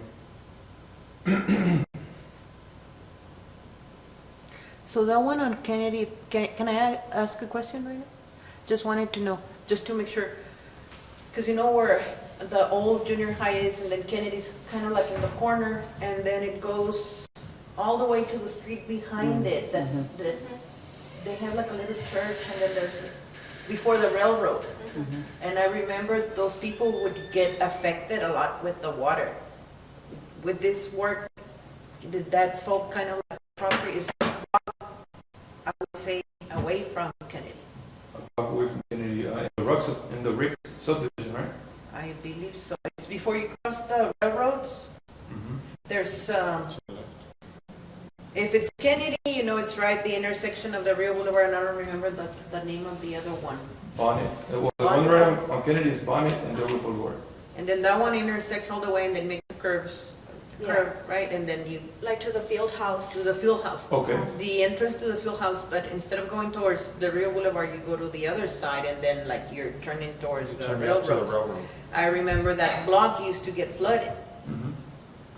So that one on Kennedy, can I ask a question right now? Just wanted to know, just to make sure, because you know where the old junior high is, and then Kennedy's kind of like in the corner, and then it goes all the way to the street behind it, that they have like a little church, and then there's, before the railroad. And I remember those people would get affected a lot with the water. With this work, did that solve kind of like property is, I would say, away from Kennedy? Away from Kennedy, in the Rick subdivision, right? I believe so. It's before you cross the railroads. There's, if it's Kennedy, you know it's right, the intersection of the Rio Boulevard, and I don't remember the name of the other one. Bonnet. Well, the one right on Kennedy is Bonnet and Rio Boulevard. And then that one intersects all the way and then makes the curve, right? And then you... Like to the field house. To the field house. Okay. The entrance to the field house, but instead of going towards the Rio Boulevard, you go to the other side and then like you're turning towards the railroad. I remember that block used to get flooded.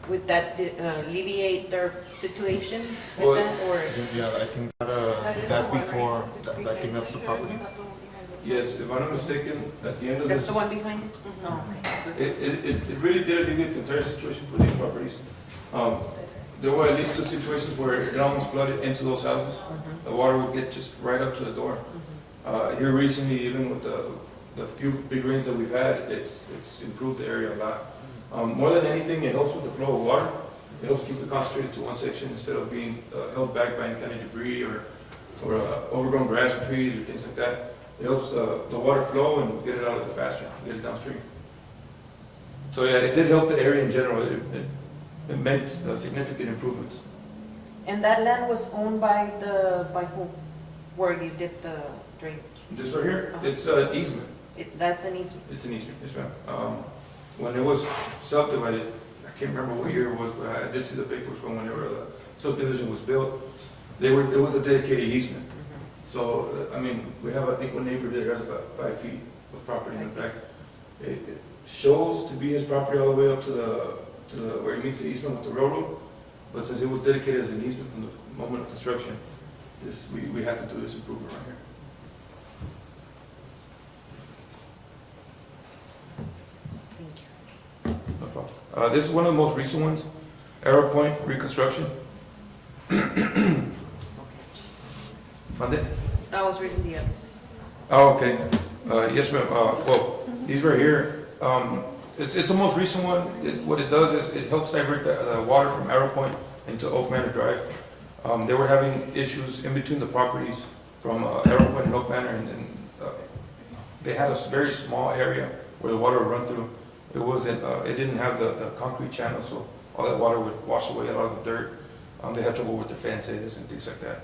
Would that alleviate their situation with that, or? Yeah, I think that before, I think that's the property. Yes, if I'm not mistaken, at the end of this... That's the one behind it? Oh, okay. It really did alleviate the entire situation for these properties. There were at least 2 situations where it almost flooded into those houses. The water would get just right up to the door. Here recently, even with the few big rains that we've had, it's improved the area a lot. More than anything, it helps with the flow of water. It helps keep it concentrated to one section instead of being held back by any kind of debris or overgrown grass or trees or things like that. It helps the water flow and get it out of the faster, get it downstream. So yeah, it did help the area in general. It makes significant improvements. And that land was owned by whom? Where you did the drainage? This right here, it's an easement. That's an easement? It's an easement, yes ma'am. When it was subdivided, I can't remember what year it was, but I did see the papers from whenever the subdivision was built. It was a dedicated easement. So, I mean, we have, I think one neighbor there has about 5 feet of property in the back. shows to be his property all the way up to where he meets the easement with the railroad. But since it was dedicated as an easement from the moment of construction, we had to do this improvement right here. No problem. This is one of the most recent ones, Arrow Point reconstruction. Monday? I was reading the others. Oh, okay. Yes, ma'am. Well, these right here, it's the most recent one. What it does is it helps divert the water from Arrow Point into Oak Manor Drive. They were having issues in between the properties from Arrow Point and Oak Manor, and they had a very small area where the water would run through. It didn't have the concrete channel, so all that water would wash away a lot of the dirt. They had trouble with their fences and things like that.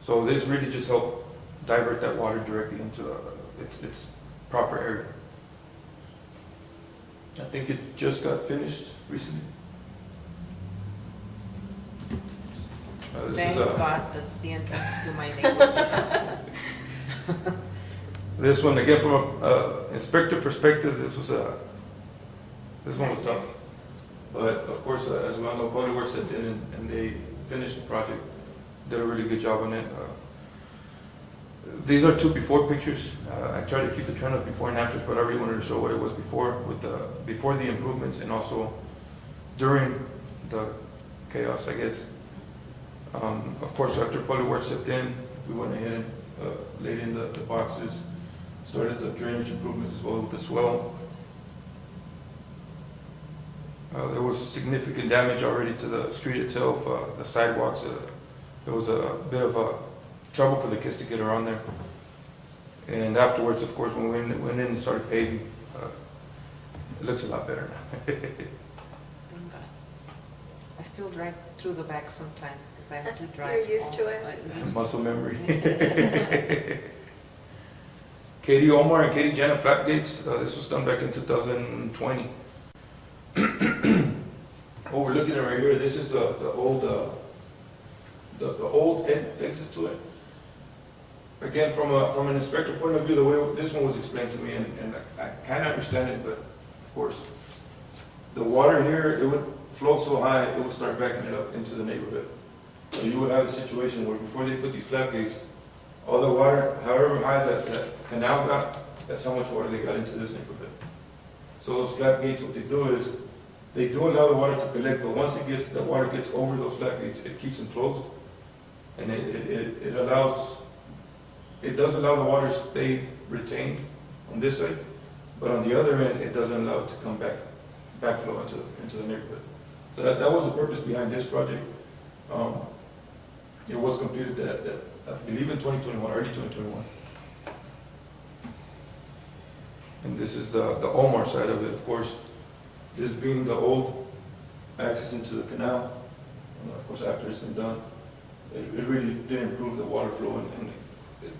So this really just helped divert that water directly into its proper area. I think it just got finished recently. Thank God, that's the entrance to my neighborhood. This one, again, from an inspector perspective, this one was tough. But of course, as we all know, Public Works stepped in and they finished the project. Did a really good job on it. These are two before pictures. I tried to keep the trend of before and afters, but I really wanted to show what it was before the improvements and also during the chaos, I guess. Of course, after Public Works stepped in, we went ahead and laid in the boxes, started the drainage improvements as well with the swell. There was significant damage already to the street itself, the sidewalks. There was a bit of trouble for the kids to get around there. And afterwards, of course, when we went in and started paving, it looks a lot better now. Thank God. I still drive through the back sometimes because I have to drive. You're used to it. Muscle memory. Katie Omar and Katie Jana Flat Gates, this was done back in 2020. What we're looking at right here, this is the old exit to it. Again, from an inspector point of view, the way this one was explained to me, and I kind of understand it, but of course, the water here, it would flow so high, it would start backing it up into the neighborhood. So you would have a situation where before they put these flap gates, all the water, however high that canal got, that's how much water they got into this neighborhood. So those flap gates, what they do is, they do allow the water to collect, but once the water gets over those flap gates, it keeps them closed. And it does allow the water to stay retained on this side, but on the other end, it doesn't allow it to come backflow into the neighborhood. So that was the purpose behind this project. It was completed I believe in 2021, early 2021. And this is the Omar side of it, of course. This being the old access into the canal, and of course after it's been done, it really did improve the water flow, and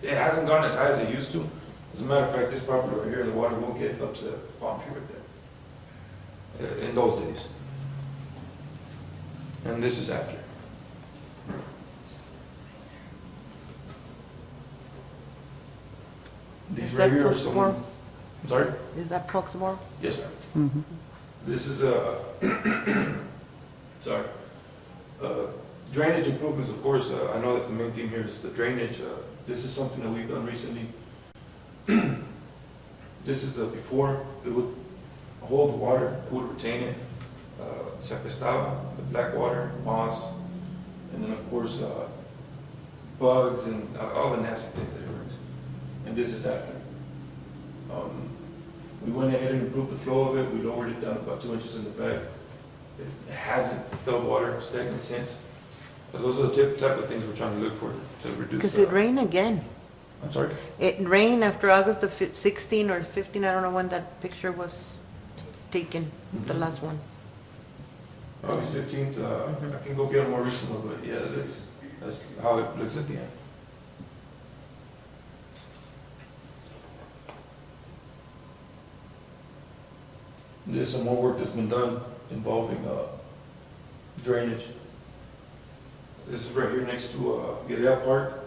it hasn't gone as high as it used to. As a matter of fact, this property right here, the water won't get up to the palm tree right there, in those days. And this is after. These Is right that here are Proximor? I'm sorry? Is that Proximor? Yes, ma'am. Mm-hmm. This is sorry. Drainage improvements, of course. I know that the main theme here is the drainage. This is something that we've done recently. This is the before. It would hold water, it would retain it. Se apestaba, the black water, moss, and then of course bugs and all the nasty things that it brings. And this is after. We went ahead and improved the flow of it. We lowered it down about 2 inches in the back. It hasn't filled water stagnant since. But those are the type of things we're trying to look for to reduce. Because it rained again. I'm sorry? It rained after August the 16 or 15, I don't know when that picture was taken, the last one. August 15th, I can go get a more recent one, but yeah, that's how it looks at the end. There's some more work that's been done involving drainage. This is right here next to Gidea Park.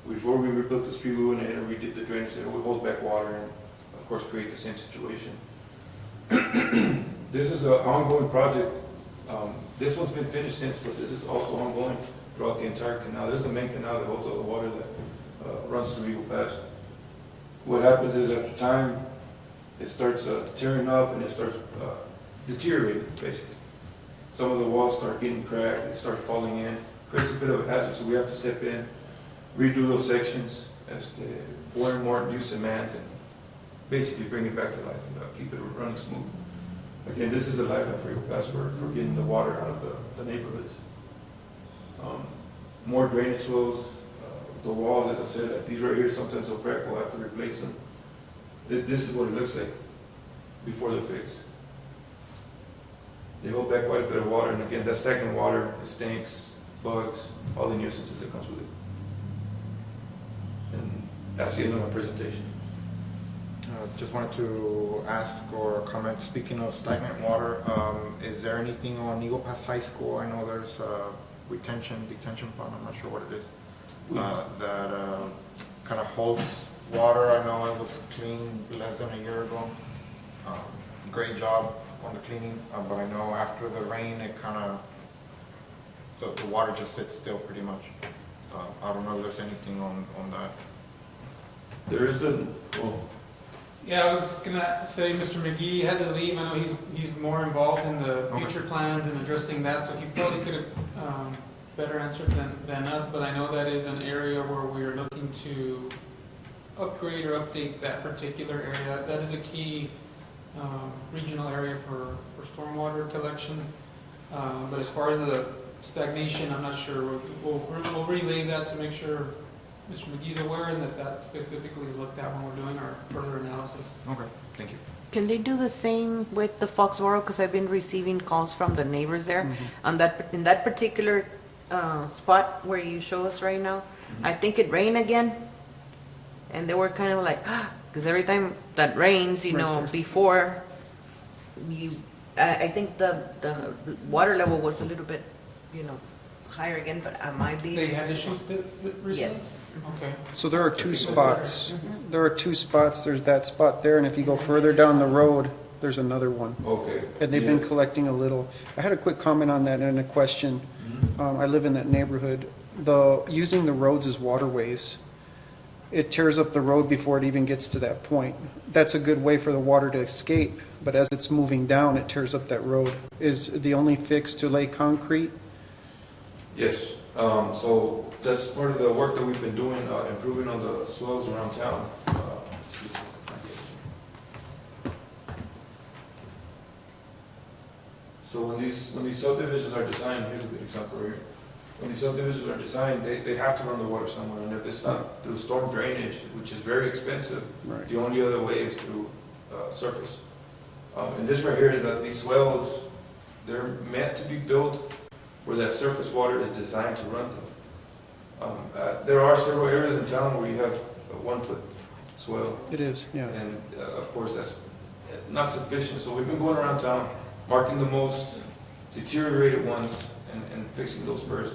Before we rebuilt the street, we went ahead and redid the drainage there. We hold back water and, of course, create the same situation. This is an ongoing project. This one's been finished since, but this is also ongoing throughout the entire canal. This is the main canal that holds all the water that runs through Eagle Pass. What happens is after time, it starts tearing up and it starts deteriorating, basically. Some of the walls start getting cracked, they start falling in, creates a bit of a hazard, so we have to step in, redo those sections, pour in more new cement, and basically bring it back to life and keep it running smooth. Again, this is a lifeline for Eagle Pass for getting the water out of the neighborhoods. More drainage flows, the walls, as I said, like these right here, sometimes they'll crack, we'll have to replace them. This is what it looks like before they're fixed. They hold back quite a bit of water, and again, that stagnant water, it stinks, bugs, all the nuisances that comes with it. And that's the end of my presentation. Just wanted to ask or comment, speaking of stagnant water, is there anything on Eagle Pass High School? I know there's a detention pond, I'm not sure what it is, that kind of holds water. I know it was cleaned less than a year ago. Great job on the cleaning, but I know after the rain, it kind of, the water just sits still pretty much. I don't know if there's anything on that. There isn't, Yeah, I was just gonna say, Mr. McGee had to leave. I know he's more involved in the future plans and addressing that, so he probably could have better answered than us, but I know that is an area where we are looking to upgrade or update that particular area. That is a key regional area for stormwater collection. But as far as the stagnation, I'm not sure. We'll relay that to make sure Mr. McGee's aware and that specifically is looked at when we're doing our further analysis. Okay, thank you. Can they do the same with the Foxborough? Because I've been receiving calls from the neighbors there. On that, in that particular spot where you show us right now, I think it rained again. And they were kind of like, because every time that rains, you know, before you, I think the water level was a little bit, you know, higher again, but I might be. They had issues recently? Yes. Okay. So there are two spots. There are two spots. There's that spot there, and if you go further down the road, there's another one. Okay. And they've been collecting a little. I had a quick comment on that and a question. I live in that neighborhood. Using the roads as waterways, it tears up the road before it even gets to that point. That's a good way for the water to escape, but as it's moving down, it tears up that road. Is the only fix to lay concrete? Yes, so that's part of the work that we've been doing, improving on the soils around town. So when these subdivisions are designed, here's a good example right here. When these subdivisions are designed, they have to run the water somewhere, and if it's not through storm drainage, which is very expensive, the only other way is through surface. And this right here, these swells, they're meant to be built where that surface water is designed to run to. There are several areas in town where you have a 1 foot swell. It is, yeah. And of course, that's not sufficient, so we've been going around town, marking the most deteriorated ones and fixing those first.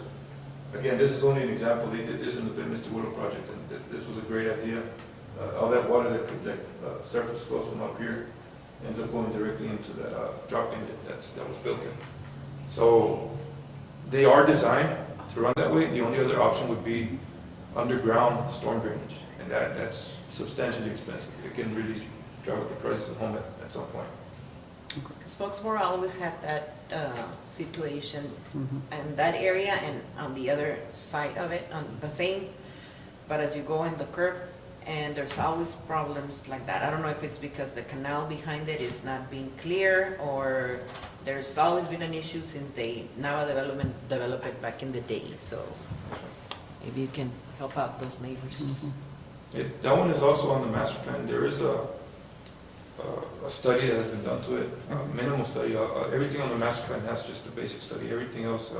Again, this is only an example. They did this in the Mr. Willow project, and this was a great idea. All that water that surface flows from up here ends up going directly into that drop inlet that was built in. So they are designed to run that way. The only other option would be underground storm drainage, and that's substantially expensive. It can really drive up the prices of home at some point. Because Foxborough always had that situation, and that area and on the other side of it, on the same, but as you go in the curve, and there's always problems like that. I don't know if it's because the canal behind it is not being clear, or there's always been an issue since they Nava Development developed it back in the day. So maybe you can help out those neighbors. That one is also on the master plan. There is a study that has been done to it, minimal study. Everything on the master plan has just a basic study. Everything else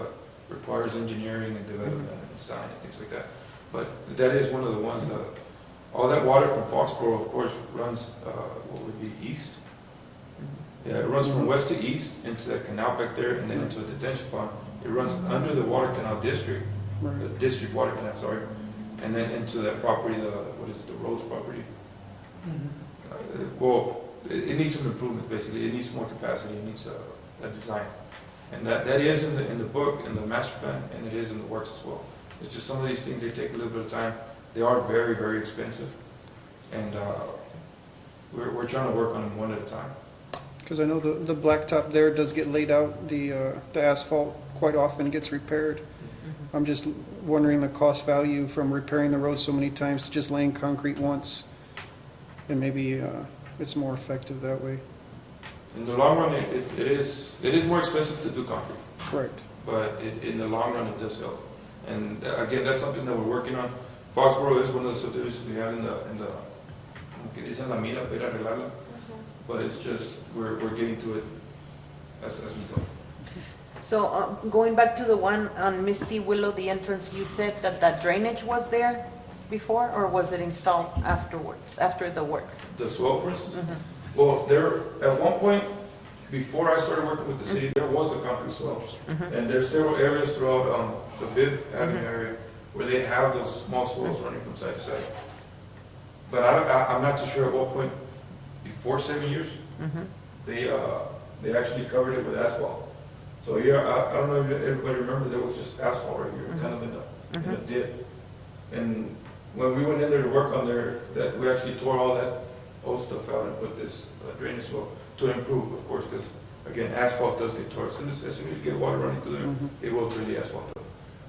requires engineering and development and design and things like that. But that is one of the ones that, all that water from Foxborough, of course, runs, what would be east? Yeah, it runs from west to east into that canal back there and then into a detention pond. It runs under the water canal district, the district water canal, sorry, and then into that property, the Rhodes property. Well, it needs some improvement, basically. It needs more capacity, it needs a design. And that is in the book, in the master plan, and it is in the works as well. It's just some of these things, they take a little bit of time. They are very, very expensive. And we're trying to work on them one at a time. Because I know the blacktop there does get laid out, the asphalt quite often gets repaired. I'm just wondering the cost value from repairing the road so many times to just laying concrete once. And maybe it's more effective that way. In the long run, it is more expensive to do concrete. Correct. But in the long run, it does help. And again, that's something that we're working on. Foxborough is one of the subdivisions we have in the que dicen la mira para arreglarla. But it's just, we're getting to it as we go. So going back to the one on Misty Willow, the entrance, you said that drainage was there before, or was it installed afterwards, after the work? The swell, for instance? Well, at one point, before I started working with the city, there was a concrete swell. And there's several areas throughout the Bibb Avenue area where they have those small swells running from side to side. But I'm not too sure at what point, before 7 years, they actually covered it with asphalt. So here, I don't know if everybody remembers, there was just asphalt right here, kind of in a dip. And when we went in there to work on there, that we actually tore all that old stuff out and put this drainage swell to improve, of course, because again, asphalt does get torn. As soon as you get water running through there, it will tear the asphalt up.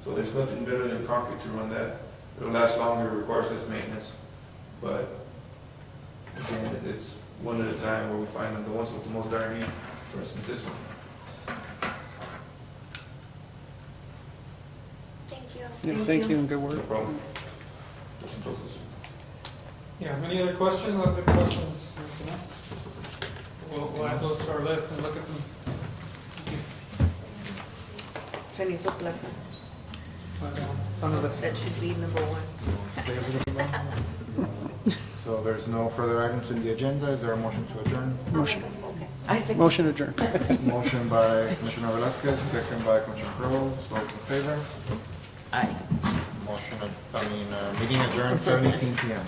So there's nothing better than concrete to run that. It'll last longer, it requires less maintenance. But again, it's one at a time where we find them, the ones with the most dire need, for instance, this one. Thank you. Yeah, thank you and good work. No problem. Yeah, any other questions, other questions, anything else? We'll add those to our list and look at them. Cenizo Plaza. Some of this. That should be number one. Stay a little longer. So there's no further items in the agenda. Is there a motion to adjourn? Motion. I second. Motion adjourned. Motion by Commissioner Velasquez, second by Commissioner Pearl. So in favor? Aye. Meeting adjourned 7:18 p.m.